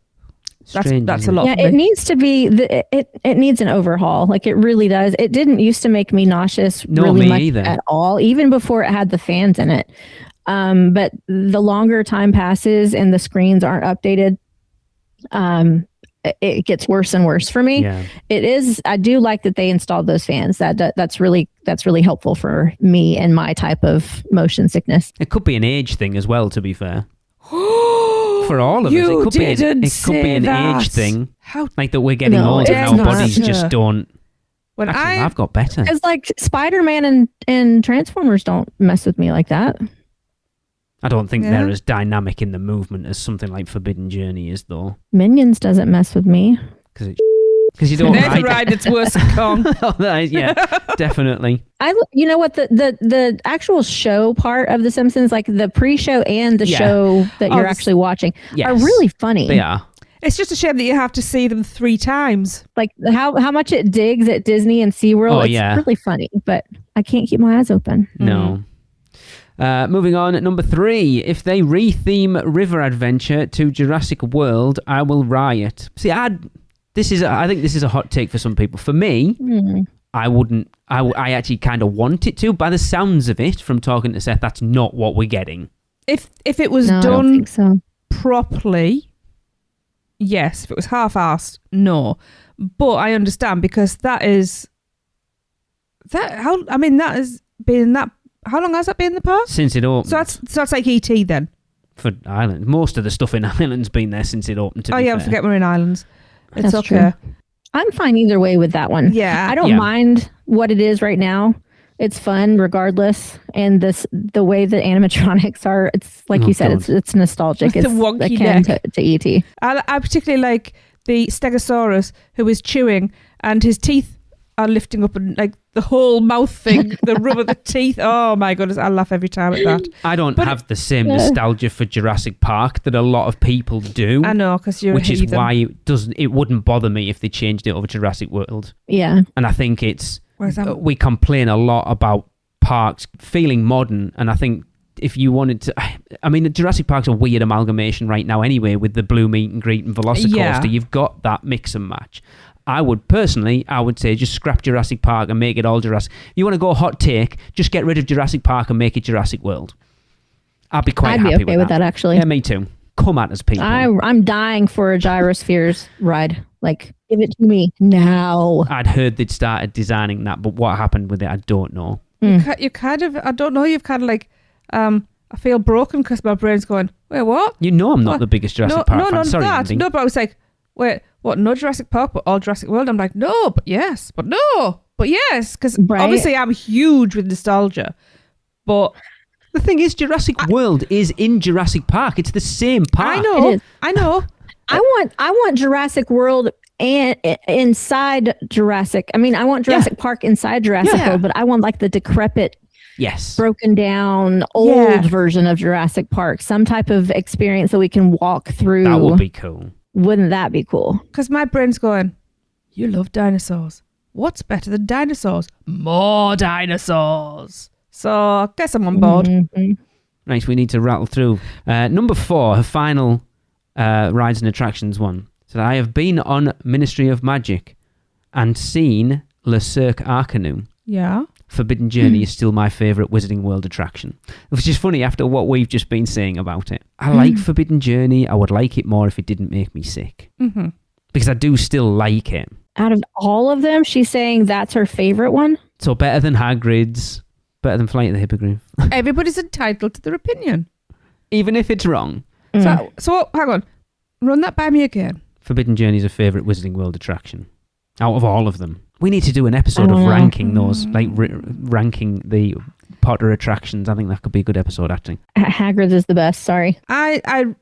That's a lot. Yeah, it needs to be. It needs an overhaul. Like, it really does. It didn't used to make me nauseous really much either. At all, even before it had the fans in it. But the longer time passes and the screens aren't updated, it gets worse and worse for me. Yeah. It is. I do like that they installed those fans. That's really helpful for me and my type of motion sickness. It could be an age thing as well, to be fair. For all of us, it could be an age thing. Like that we're getting older and our bodies just don't. I've got better. It's like Spider-Man and Transformers don't mess with me like that. I don't think they're as dynamic in the movement as something like Forbidden Journey is, though. Minions doesn't mess with me. Because you don't There's a ride that's worse than Kong. Yeah, definitely. You know what, the actual show part of The Simpsons, like the pre-show and the show that you're actually watching, are really funny. They are. It's just a shame that you have to see them 3 times. Like how much it digs at Disney and SeaWorld. It's really funny, but I can't keep my eyes open. No. Moving on, number 3. If they retheme River Adventure to Jurassic World, I will riot. See, I think this is a hot take for some people. For me, I wouldn't. I actually kind of want it to. By the sounds of it, from talking to Seth, that's not what we're getting. If it was done properly, yes. If it was half-assed, no. But I understand because that has been that. How long has that been in the park? Since it opened. So that's like E.T. then? For Ireland. Most of the stuff in Ireland's been there since it opened, to be fair. I forget we're in Islands. It's That's okay. True. I'm fine either way with that one. Yeah. I don't mind what it is right now. It's fun regardless. And the way that animatronics are, it's like you said, it's nostalgic. With it's the wonky akin neck. to E.T. I particularly like the Stegosaurus who is chewing and his teeth are lifting up and like the whole mouth thing, the rub of the teeth. Oh my goodness, I laugh every time at that. I don't have the same nostalgia for Jurassic Park that a lot of people do. I know, because you're which is why it wouldn't bother me if they changed it over Jurassic World. Yeah. And I think we complain a lot about parks feeling modern, and I think if you wanted to, I mean, Jurassic Park's a weird amalgamation right now anyway with the Blue Meet and Greet and Velocicoaster. Yeah. You've got that mix and match. I would say just scrap Jurassic Park and make it all Jurassic. If you want to go hot take, just get rid of Jurassic Park and make it Jurassic World. I'd be quite happy with that. Actually. Yeah, me too. Come at us, people. I'm dying for a Gyrospheres ride. Like, give it to me now. I'd heard they'd started designing that, but what happened with it, I don't know. You kind of, I don't know, you've kind of like, I feel broken because my brain's going, wait, what? You know I'm not the biggest Jurassic Park fan. Sorry, Andy. No, but I was like, wait, what, no Jurassic Park, but all Jurassic World? I'm like, no, but yes, but no, but yes. Because obviously I'm huge with nostalgia. But the thing is, Jurassic World is in Jurassic Park. It's the same park. I know. I want Jurassic World and inside Jurassic. I mean, I want Jurassic Park inside Jurassic World, but I want like the decrepit, broken down, old version of Jurassic Park. Some type of experience that we can walk through. That would be cool. Wouldn't that be cool? Because my brain's going, you love dinosaurs. What's better than dinosaurs? More dinosaurs. So I guess I'm on board. Mm-hmm. Right, we need to rattle through. Number 4, her final rides and attractions one. So I have been on Ministry of Magic and seen Le Cirque Arcanum. Yeah. Forbidden Journey is still my favourite Wizarding World attraction. Which is funny after what we've just been saying about it. I like Forbidden Journey. I would like it more if it didn't make me sick. Mm-hmm. Because I do still like it. Out of all of them, she's saying that's her favorite one? So better than Hagrid's, better than Flight of the Hippogriff. Everybody's entitled to their opinion. Even if it's wrong. So hang on. Run that by me again. Forbidden Journey is a favourite Wizarding World attraction. Out of all of them. We need to do an episode of ranking those, like ranking the Potter attractions. I think that could be a good episode, actually. Hagrid's is the best, sorry. I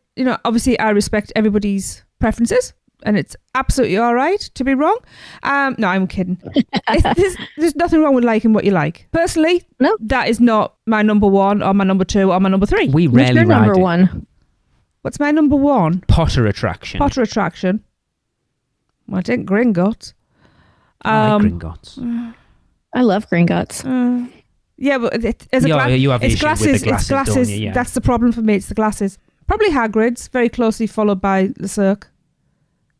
obviously I respect everybody's preferences, and it's absolutely all right to be wrong. No, I'm kidding. There's nothing wrong with liking what you like. Personally, no, that is not my number 1 or my number 2 or my number 3. We rarely What's your number 1? What's my number 1? Potter attraction. Potter attraction. Well, I think Gringotts. I like Gringotts. I love Gringotts. Yeah, but you have it's issue glasses. with the glasses, It's glasses. don't you? Yeah. That's the problem for me. It's the glasses. Probably Hagrid's, very closely followed by Le Cirque.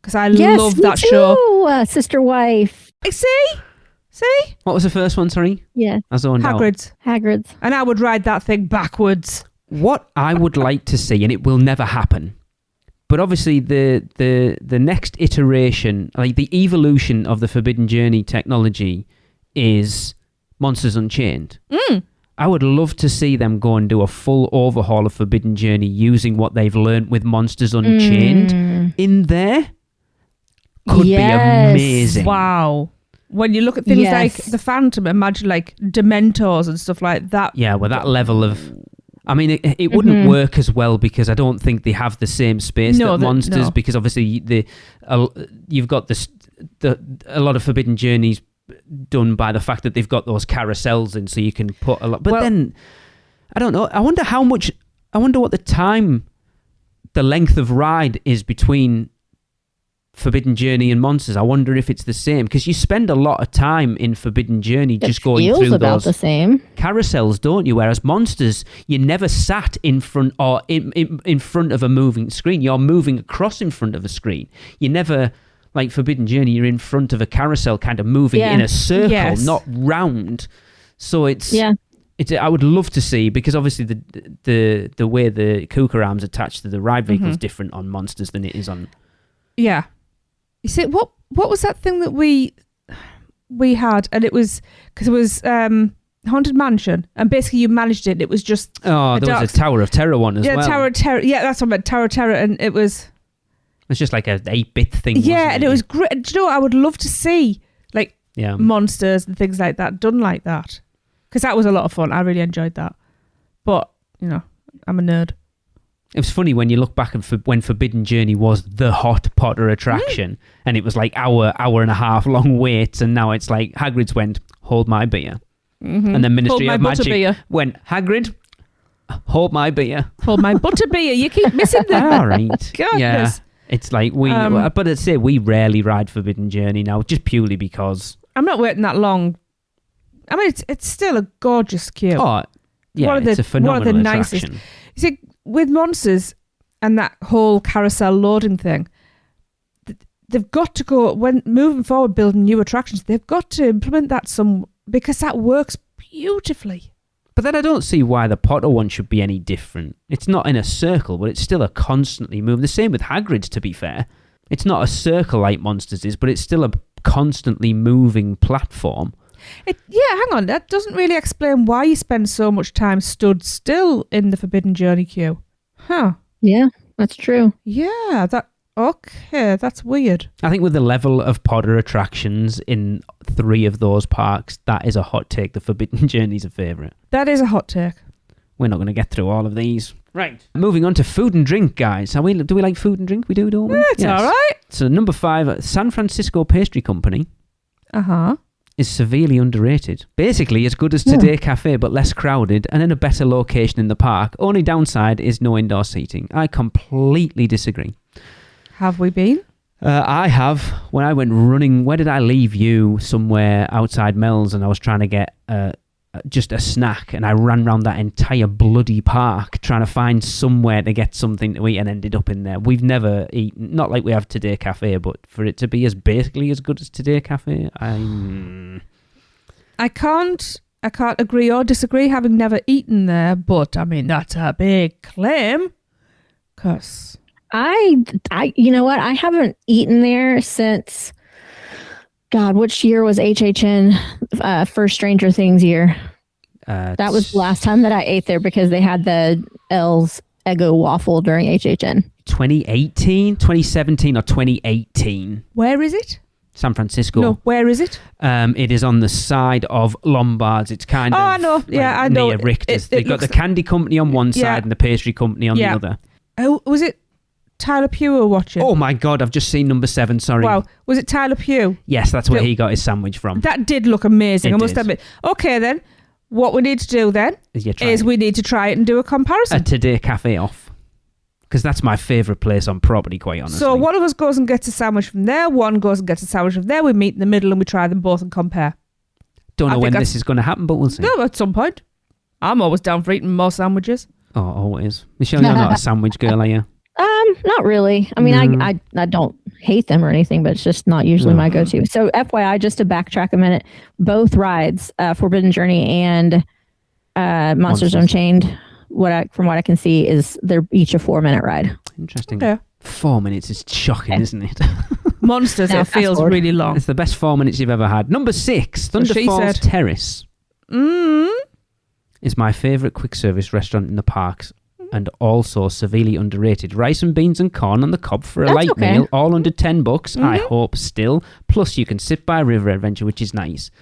Because I love that show. Sister Wife. See? What was the first one, sorry? Yeah. I zoned out. Hagrid's. And I would ride that thing backwards. What I would like to see, and it will never happen, but obviously the next iteration, like the evolution of the Forbidden Journey technology is Monsters Unchained. I would love to see them go and do a full overhaul of Forbidden Journey using what they've learned with Monsters Unchained in there. Could be amazing. Wow. When you look at things like the Phantom, imagine like Dementors and stuff like that. Yeah, with that level of... I mean, it wouldn't work as well because I don't think they have the same space that Monsters, because obviously you've got a lot of Forbidden Journeys done by the fact that they've got those carousels in, so you can put a lot. But then, I don't know. I wonder what the length of ride is between Forbidden Journey and Monsters. I wonder if it's the same, because you spend a lot of time in Forbidden Journey just going through about those the same carousels, don't you? Whereas Monsters, you never sat in front or in front of a moving screen. You're moving across in front of a screen. You never, like Forbidden Journey, you're in front of a carousel, kind of moving in a circle, not round. So it's I would love to see, because obviously the way the Kuka arms attached to the ride vehicle is different on Monsters than it is on. Yeah. You see, what was that thing that we had? And it was, because it was Haunted Mansion, and basically you managed it. It was just... Oh, there was a Tower of Terror one as well. Yeah, Tower of Terror. Yeah, that's what I meant, Tower of Terror, and it was... It's just like a 8-bit thing. Yeah, and it was great. Do you know what? I would love to see, like, Monsters and things like that done like that. Because that was a lot of fun. I really enjoyed that. But, I'm a nerd. It was funny when you look back at when Forbidden Journey was the hot Potter attraction, and it was like hour and a half long waits, and now it's like Hagrid's went, hold my beer. And then Ministry of Magic went, Hagrid, hold my beer. Hold my butterbeer. You keep missing that. All right. Goodness. Yeah. It's like but I'd say we rarely ride Forbidden Journey now, just purely because... I'm not waiting that long. I mean, it's still a gorgeous queue. Oh, yeah, it's a phenomenal attraction. You see, with Monsters and that whole carousel loading thing, they've got to go, when moving forward building new attractions, they've got to implement that because that works beautifully. But then I don't see why the Potter one should be any different. It's not in a circle, but it's still a constantly moving. The same with Hagrid's, to be fair. It's not a circle like Monsters is, but it's still a constantly moving platform. Hang on. That doesn't really explain why you spend so much time stood still in the Forbidden Journey queue. Huh. Yeah, that's true. Yeah, that's weird. I think with the level of Potter attractions in 3 of those parks, that is a hot take. The Forbidden Journey's a favourite. That is a hot take. We're not going to get through all of these. Right. Moving on to food and drink, guys. Do we like food and drink? We do, don't we? It's all right. So number 5, San Francisco Pastry Company. Uh-huh. Is severely underrated. Basically as good as Today Cafe, but less crowded and in a better location in the park. Only downside is no indoor seating. I completely disagree. Have we been? I have. When I went running, where did I leave you? Somewhere outside Mel's, and I was trying to get just a snack, and I ran around that entire bloody park trying to find somewhere to get something to eat, and ended up in there. We've never eaten, not like we have Today Cafe, but for it to be as basically as good as Today Cafe, I can't agree or disagree, having never eaten there, but I mean, that's a big claim. Cause I, you know what? I haven't eaten there since, God, which year was HHN first Stranger Things year? That was the last time that I ate there because they had the L's Eggo waffle during HHN. 2018, 2017 or 2018. Where is it? San Francisco. No, where is it? It is on the side of Lombard's. It's kind of I know. Yeah, I know. Near Richter's. They've got the candy company on one side and the pastry company on the other. Oh, was it Tyler Pugh watching? Oh my God, I've just seen number 7, sorry. Wow, was it Tyler Pugh? Yes, that's where he got his sandwich from. That did look amazing, I must admit. Okay then, what we need to do then is we need to try it and do a comparison. A Today Cafe off. Because that's my favourite place on property, quite honestly. So one of us goes and gets a sandwich from there, one goes and gets a sandwich from there, we meet in the middle and we try them both and compare. Don't know when this is going to happen, but we'll see. No, at some point. I'm always down for eating more sandwiches. Oh, always. Michelle, you're not a sandwich girl, are you? Not really. I mean, I don't hate them or anything, but it's just not usually my go-to. So FYI, just to backtrack a minute, both rides, Forbidden Journey and Monsters Unchained, from what I can see, is they're each a 4-minute ride. Interesting. Okay. 4 minutes is shocking, isn't it? Monsters, it feels really long. It's the best 4 minutes you've ever had. Number 6, Thunder Falls Terrace. Is my favourite quick service restaurant in the parks. And also severely underrated. Rice and beans and corn on the cob for a light meal, all under $10. I hope still. Plus, you can sit by a river adventure, which is nice.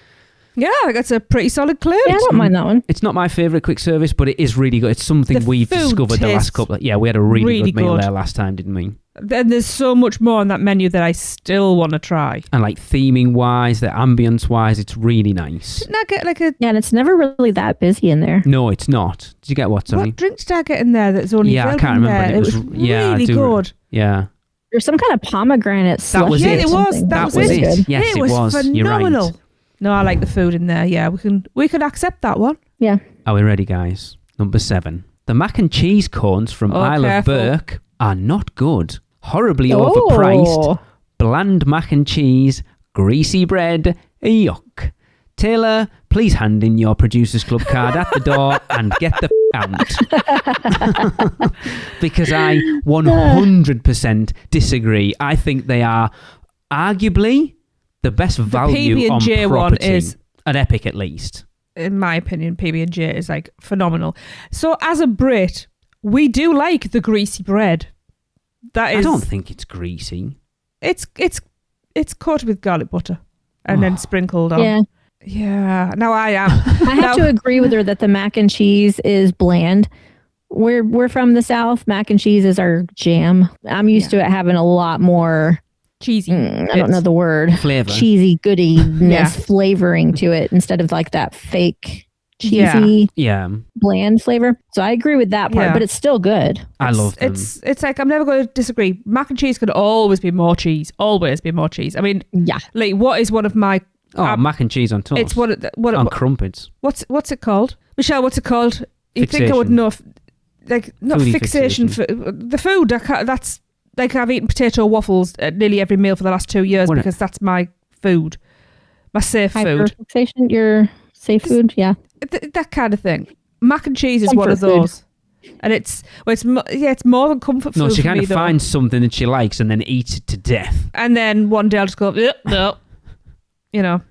Yeah, that's a pretty solid clue. Yeah, I don't mind that one. It's not my favourite quick service, but it is really good. It's something we've discovered the last couple. Yeah, we had a really good meal there last time, didn't we? Then there's so much more on that menu that I still want to try. And like theming wise, the ambience wise, it's really nice. Didn't I get like a... Yeah, and it's never really that busy in there. No, it's not. Did you get what, sorry? What drink did I get in there that's only I can't remember. It was really good. Yeah. There's some kind of pomegranate slush. That was it. That was it. Yes, it was. Phenomenal. You're right. No, I like the food in there. Yeah, we can accept that one. Yeah. Are we ready, guys? Number 7. The mac and cheese cones from Isle of Burke are not good. Horribly overpriced. Bland mac and cheese. Greasy bread. Yuck. Taylor, please hand in your Producers Club card at the door and get the out. Because I 100% disagree. I think they are arguably the best value on PB&J property. One is, at Epic at least. In my opinion, PB&J is like phenomenal. So as a Brit, we do like the greasy bread. I don't think it's greasy. It's coated with garlic butter and then sprinkled on. Yeah. Now I am. I have to agree with her that the mac and cheese is bland. We're from the South. Mac and cheese is our jam. I'm used to it having a lot more cheesy. I don't know the word. Flavor. Cheesy goodiness flavoring to it instead of like that fake cheesy bland flavor. So I agree with that part, but it's still good. I love them. It's like, I'm never going to disagree. Mac and cheese could always be more cheese. Always be more cheese. I mean, like what is one of my... mac and cheese on toast. It's on crumpets. What's it called? Michelle, what's it called? You think I would know, not fixation for the food. That's like I've eaten potato waffles at nearly every meal for the last 2 years because that's my food. My safe food. Fixation, your safe food, yeah. That kind of thing. Mac and cheese is one of those. And it's more than comfort food. No, she kind of finds something that she likes and then eats it to death. And then one day I'll just go, no. You know,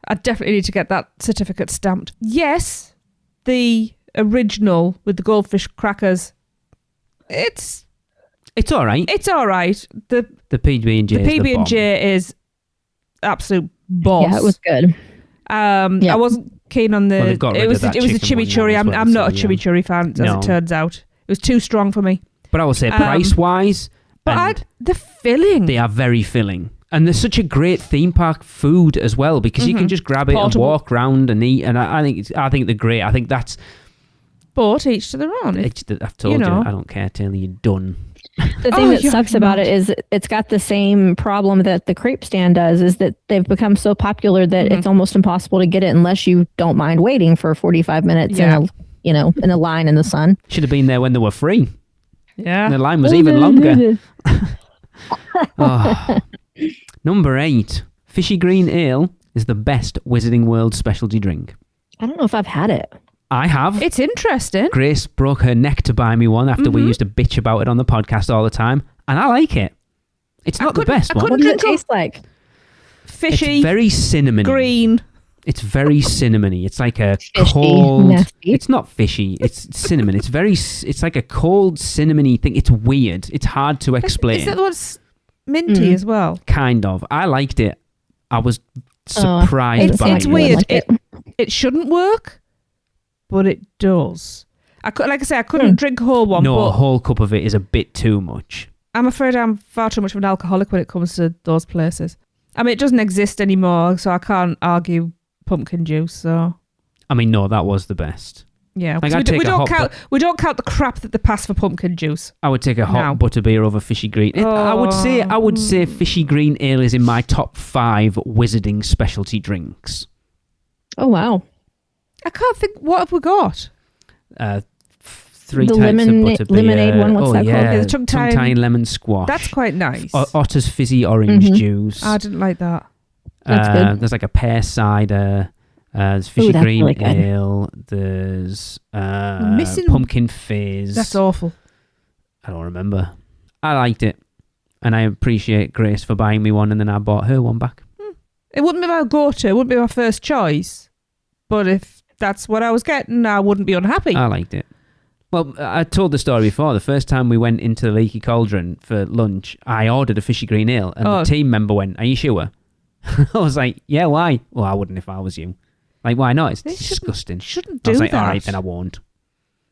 I definitely need to get that certificate stamped. Yes, the original with the goldfish crackers, it's all right. It's all right. The PB&J is absolute boss. Yeah, it was good. I wasn't keen on the. It was the chimichurri. I'm not a chimichurri fan, as it turns out. It was too strong for me. But I will say, price wise, the filling. They are very filling. And there's such a great theme park food as well because you can just grab it and walk around and eat. And I think they're great. I think that's. But each to their own. I've told you, I don't care, Taylor. You're done. The thing that sucks about it is it's got the same problem that the crepe stand does, is that they've become so popular that it's almost impossible to get it unless you don't mind waiting for 45 minutes in a line in the sun. Should have been there when they were free. Yeah. The line was even longer. Number 8. Fishy Green Ale is the best Wizarding World specialty drink. I don't know if I've had it. I have. It's interesting. Grace broke her neck to buy me one after we used to bitch about it on the podcast all the time, and I like it. It's not the best one. What does it taste like? Fishy. It's very cinnamony. Green. It's very cinnamony. It's like a Fishy, cold. nasty. It's not fishy. It's cinnamon. It's like a cold cinnamony thing. It's weird. It's hard to explain. Is that what's minty as well? Kind of. I liked it. I was surprised by It's it. weird. It shouldn't work, but it does. I couldn't drink a whole one. No, but a whole cup of it is a bit too much. I'm afraid I'm far too much of an alcoholic when it comes to those places. I mean, it doesn't exist anymore, so I can't argue pumpkin juice. So, I mean, no, that was the best. yeah, Like, we don't count the crap that they pass for pumpkin juice. I would take a hot butterbeer over Fishy Green. I would say Fishy Green Ale is in my top 5 wizarding specialty drinks. Oh, wow. I can't think. What have we got? 3 The types of butterbeer. lemonade one, what's that called? Yeah, The tongue-tying lemon squash. That's quite nice. Otter's fizzy orange juice. I didn't like that. That's good. There's like a pear cider. There's Fishy that's Green really good. Ale. There's missing- pumpkin fizz. That's awful. I don't remember. I liked it. And I appreciate Grace for buying me one, and then I bought her one back. It wouldn't be my go-to. It wouldn't be my first choice. But if that's what I was getting, I wouldn't be unhappy. I liked it. Well, I told the story before. The first time we went into the Leaky Cauldron for lunch, I ordered a Fishy Green Ale, and the team member went, "Are you sure?" I was like, "Yeah, why?" "Well, I wouldn't if I was you." Like, why not? It's disgusting. Shouldn't I do was like, that. "All right, then I won't."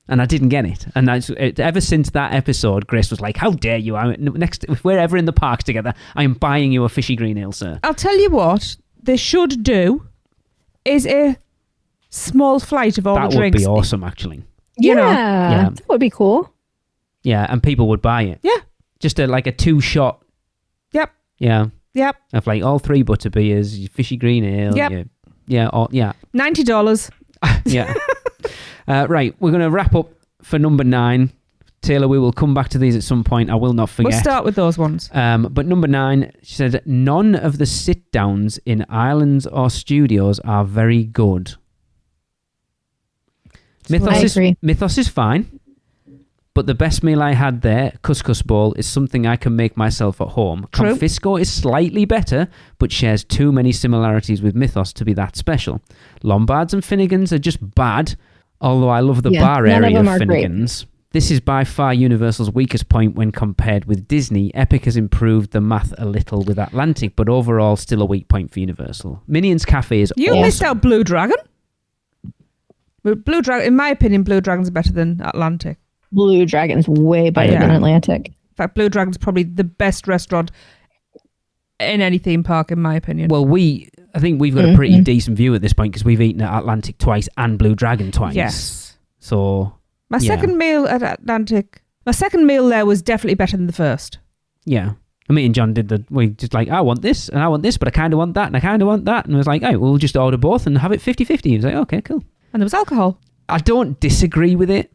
And I didn't get it. And ever since that episode, Grace was like, "How dare you? If we're ever in the parks together, I am buying you a Fishy Green Ale, sir." I'll tell you what they should do is a small flight of all That the would drinks. be awesome, actually. You know. Yeah. That would be cool. Yeah, and people would buy it. Yeah. Just like a 2-shot. Yep. Yeah. Yep. Of like all 3 butterbeers, your Fishy Green Ale. Yep. Yeah. $90. Yeah. Right, we're going to wrap up for number 9. Taylor, we will come back to these at some point. I will not forget. We'll start with those ones. But number 9, she said, none of the sit-downs in islands or studios are very good. Mythos is fine, but the best meal I had there, couscous bowl, is something I can make myself at home. True. Confisco is slightly better, but shares too many similarities with Mythos to be that special. Lombards and Finnegans are just bad, although I love the bar area of Finnegans. This is by far Universal's weakest point when compared with Disney. Epic has improved the math a little with Atlantic, but overall still a weak point for Universal. Minions Cafe is You awesome. missed out Blue Dragon. Blue Dragon, in my opinion, Blue Dragon's better than Atlantic. Blue Dragon's way better than Atlantic. In fact, Blue Dragon's probably the best restaurant in any theme park, in my opinion. Well, I think we've got a pretty decent view at this point because we've eaten at Atlantic twice and Blue Dragon twice. Yes. So My second meal at Atlantic, my second meal there was definitely better than the first. Yeah. Me and John we just like, I want this and I want this, but I kind of want that and I kind of want that. And I was like, we'll just order both and have it 50-50. He was like, okay, cool. And there was alcohol. I don't disagree with it.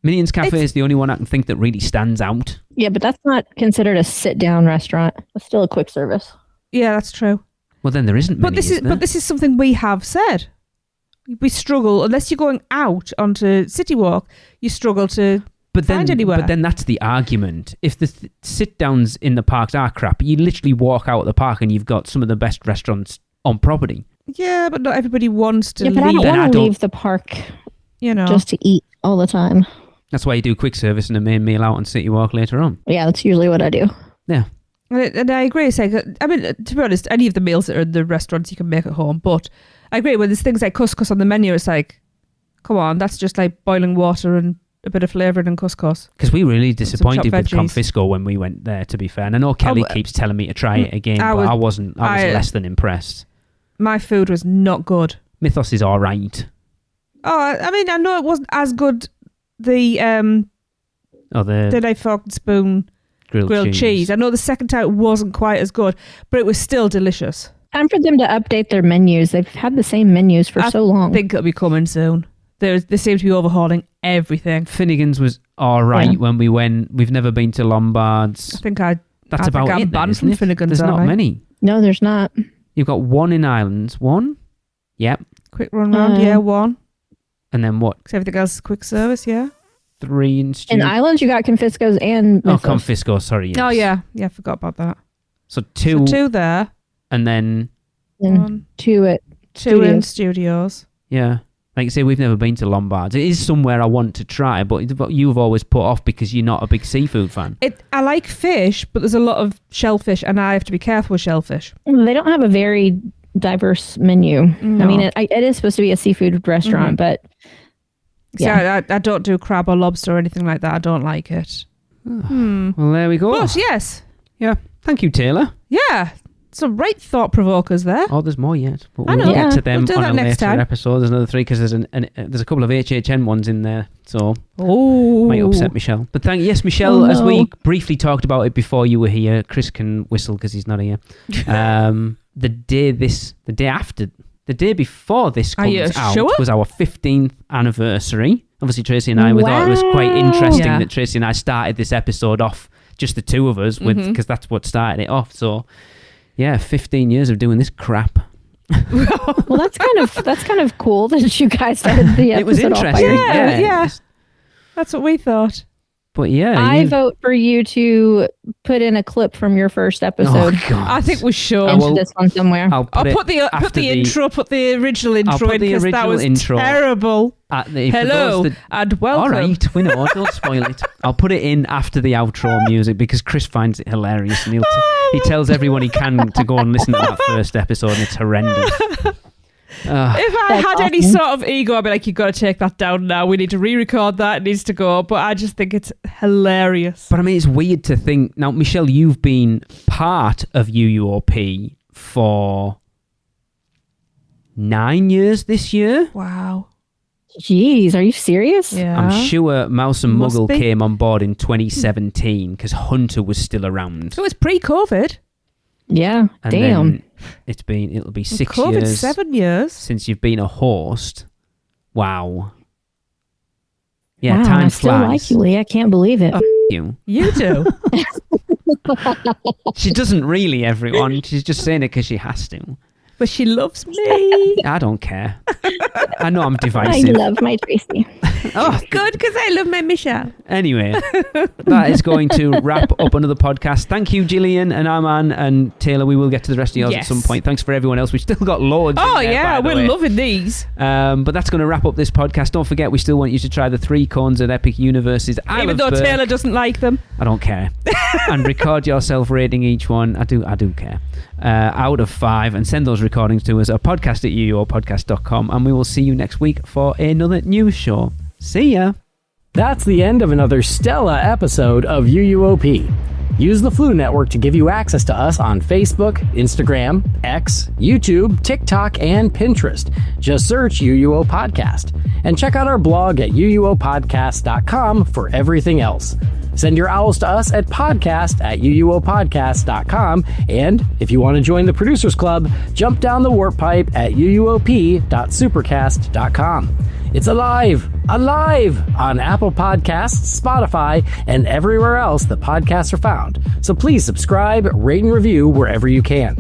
Minions Cafe is the only one I can think that really stands out. Yeah, but that's not considered a sit-down restaurant. It's still a quick service. Yeah, that's true. Well, then there isn't many, But this is something we have said. We struggle, unless you're going out onto City Walk, you struggle to find anywhere. But then that's the argument. If the sit-downs in the parks are crap, you literally walk out of the park and you've got some of the best restaurants on property. Yeah, but not everybody wants to leave. But I don't want to leave the park, just to eat all the time. That's why you do quick service and a main meal out on City Walk later on. Yeah, that's usually what I do. Yeah. And I agree. I mean, to be honest, any of the meals that are in the restaurants you can make at home. But I agree, when there's things like couscous on the menu, it's like, come on, that's just like boiling water and a bit of flavouring and couscous. Because we really disappointed with veggies. Confisco when we went there, to be fair. And I know Kelly keeps telling me to try it again, but I was less than impressed. My food was not good. Mythos is all right. Oh, I mean, I know it wasn't as good. The Knife, Fork and Spoon grilled cheese. I know the second time it wasn't quite as good, but it was still delicious. Time for them to update their menus. They've had the same menus for so long. I think it'll be coming soon. They seem to be overhauling everything. Finnegan's was all right when we went. We've never been to Lombard's. I think I'm it, banned from Finnegan's. There's not many. No, there's not. You've got one in Islands. One? Yep. Quick run round, one. And then what? Because everything else is quick service, yeah. 3 in In Islands, you got Confisco's and Mythos. Oh, Confisco, sorry. Yes. Oh, yeah. Yeah, I forgot about that. So two there. And then... And two at Two in Studios. Yeah. Like I say, we've never been to Lombard's. It is somewhere I want to try, but you've always put off because you're not a big seafood fan. I like fish, but there's a lot of shellfish, and I have to be careful with shellfish. They don't have a very diverse menu. No. I mean, it is supposed to be a seafood restaurant, but... Yeah, I don't do crab or lobster or anything like that. I don't like it. Well, there we go. But yes. Yeah. Thank you, Taylor. Yeah. Some right thought provokers there. Oh, there's more yet. But we'll get to them we'll on a next later time. episode. There's another 3 because there's a couple of HHN ones in there. So might upset Michelle. But yes, Michelle, as we briefly talked about it before you were here, Chris can whistle because he's not here. The day before this comes out was our 15th anniversary. Obviously, Tracy and I, we thought it was quite interesting that Tracy and I started this episode off, just the two of us, because that's what started it off. So, yeah, 15 years of doing this crap. Well, that's kind of cool that you guys started the episode. It was interesting. Yeah. That's what we thought. But yeah, I vote for you to put in a clip from your first episode. Oh, God. I think we should. Into this one somewhere. I'll put the original intro in because that was terrible. Hello and welcome. All right, we know. Don't spoil it. I'll put it in after the outro music because Chris finds it hilarious and he tells everyone he can to go and listen to that first episode, and it's horrendous. If I had any sort of ego, I'd be like, you've got to take that down now. We need to re-record that. It needs to go. But I just think it's hilarious. But I mean, it's weird to think... Now, Michelle, you've been part of UUOP for 9 years this year. Wow. Jeez, are you serious? Yeah. I'm sure Mouse and Muggle came on board in 2017 because Hunter was still around. So it's pre-COVID. Yeah, and damn. It'll be 6 COVID, years. 7 years Since you've been a host. Wow. Yeah, wow, time I still flies. like you, Lee. I can't believe it. You. You do. She doesn't really, everyone. She's just saying it because she has to. But she loves me. I don't care. I know I'm divisive. I love my Tracy. Oh, good, because I love my Michelle. Anyway, that is going to wrap up another podcast. Thank you, Gillian and Arman and Taylor. We will get to the rest of yours at some point. Thanks for everyone else. We've still got loads. Oh, yeah, we're loving these. But that's going to wrap up this podcast. Don't forget, we still want you to try the 3 cones at Epic Universes. Even though Taylor doesn't like them. I don't care. And record yourself rating each one. I do care. Out of 5, and send those recordings to us at podcast@uuopodcast.com, and we will see you next week for another news show. See ya. That's the end of another Stella episode of UUOP. Use the Flu Network to give you access to us on Facebook, Instagram, X, YouTube, TikTok, and Pinterest. Just search UUO Podcast. And check out our blog at uuopodcast.com for everything else. Send your owls to us at podcast@uuopodcast.com. And if you want to join the Producers Club, jump down the warp pipe at uuop.supercast.com. It's alive on Apple Podcasts, Spotify, and everywhere else that podcasts are found. So please subscribe, rate, and review wherever you can.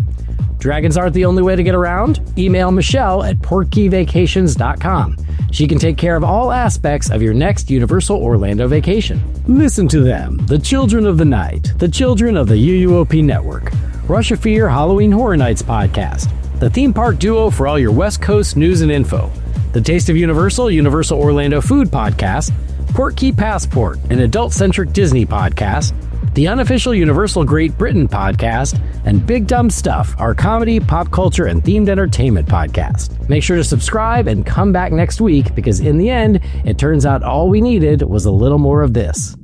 Dragons aren't the only way to get around. Email Michelle at portkeyvacations.com. She can take care of all aspects of your next Universal Orlando vacation. Listen to them, the children of the night, the children of the UUOP network. Rush of Fear Halloween Horror Nights podcast, the theme park duo for all your West Coast news and info. The Taste of Universal, Universal Orlando Food Podcast, Portkey Passport, an adult-centric Disney podcast, the unofficial Universal Great Britain podcast, and Big Dumb Stuff, our comedy, pop culture, and themed entertainment podcast. Make sure to subscribe and come back next week, because in the end, it turns out all we needed was a little more of this.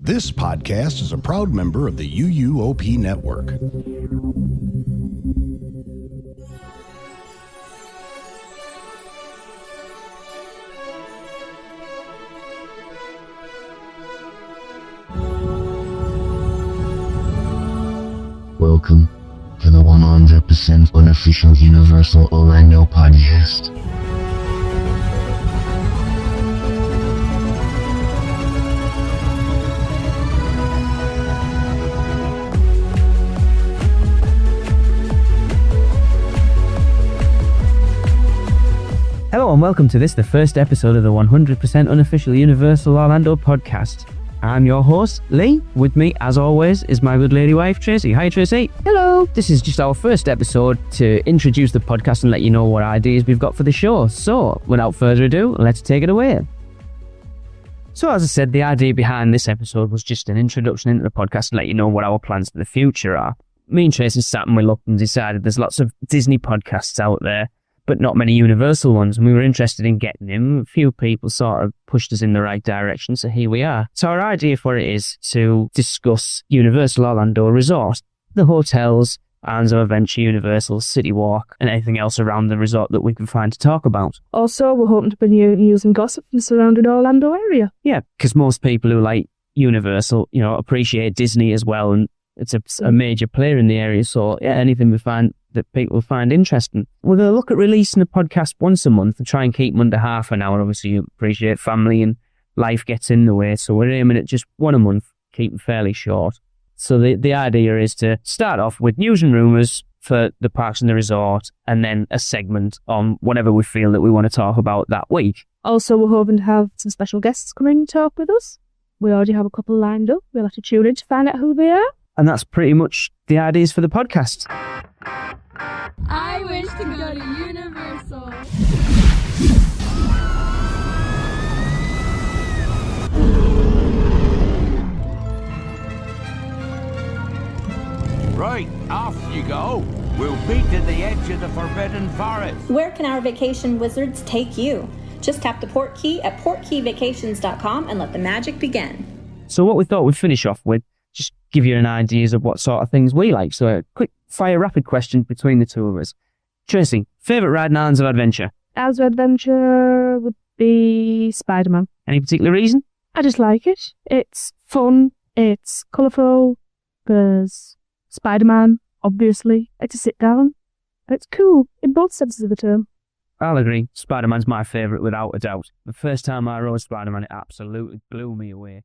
This podcast is a proud member of the UUOP network. unofficial Universal Orlando podcast. Hello and welcome to the first episode of the 100% unofficial Universal Orlando podcast. I'm your host, Lee. With me, as always, is my good lady wife, Tracy. Hi, Tracy. Hello. This is just our first episode to introduce the podcast and let you know what ideas we've got for the show. So, without further ado, let's take it away. So, as I said, the idea behind this episode was just an introduction into the podcast and let you know what our plans for the future are. Me and Tracy sat and we looked and decided there's lots of Disney podcasts out there, but not many Universal ones, and we were interested in getting them. A few people sort of pushed us in the right direction, so here we are. So our idea for it is to discuss Universal Orlando Resort, the hotels, Islands of Adventure, Universal, City Walk, and anything else around the resort that we can find to talk about. Also, we're hoping to bring you news and gossip from the surrounding Orlando area. Yeah, because most people who like Universal, appreciate Disney as well, and it's a major player in the area, so yeah, anything we find that people find interesting. We're going to look at releasing a podcast once a month and try and keep them under half an hour. Obviously, you appreciate family and life gets in the way, so we're aiming at just one a month, keep them fairly short. So the idea is to start off with news and rumours for the parks and the resort, and then a segment on whatever we feel that we want to talk about that week. Also, we're hoping to have some special guests come in and talk with us. We already have a couple lined up. We'll have to tune in to find out who they are. And that's pretty much the ideas for the podcast. I wish to go to Universal. Right, off you go. We'll beat to the edge of the Forbidden Forest. Where can our vacation wizards take you? Just tap the port key at portkeyvacations.com and let the magic begin. So what we thought we'd finish off with, just give you an ideas of what sort of things we like. So a quick fire rapid question between the two of us. Tracy, favourite ride in Islands of Adventure? Islands of Adventure would be Spider-Man. Any particular reason? I just like it. It's fun. It's colourful. There's Spider-Man, obviously. It's a sit-down. It's cool in both senses of the term. I'll agree. Spider-Man's my favourite without a doubt. The first time I rode Spider-Man, it absolutely blew me away.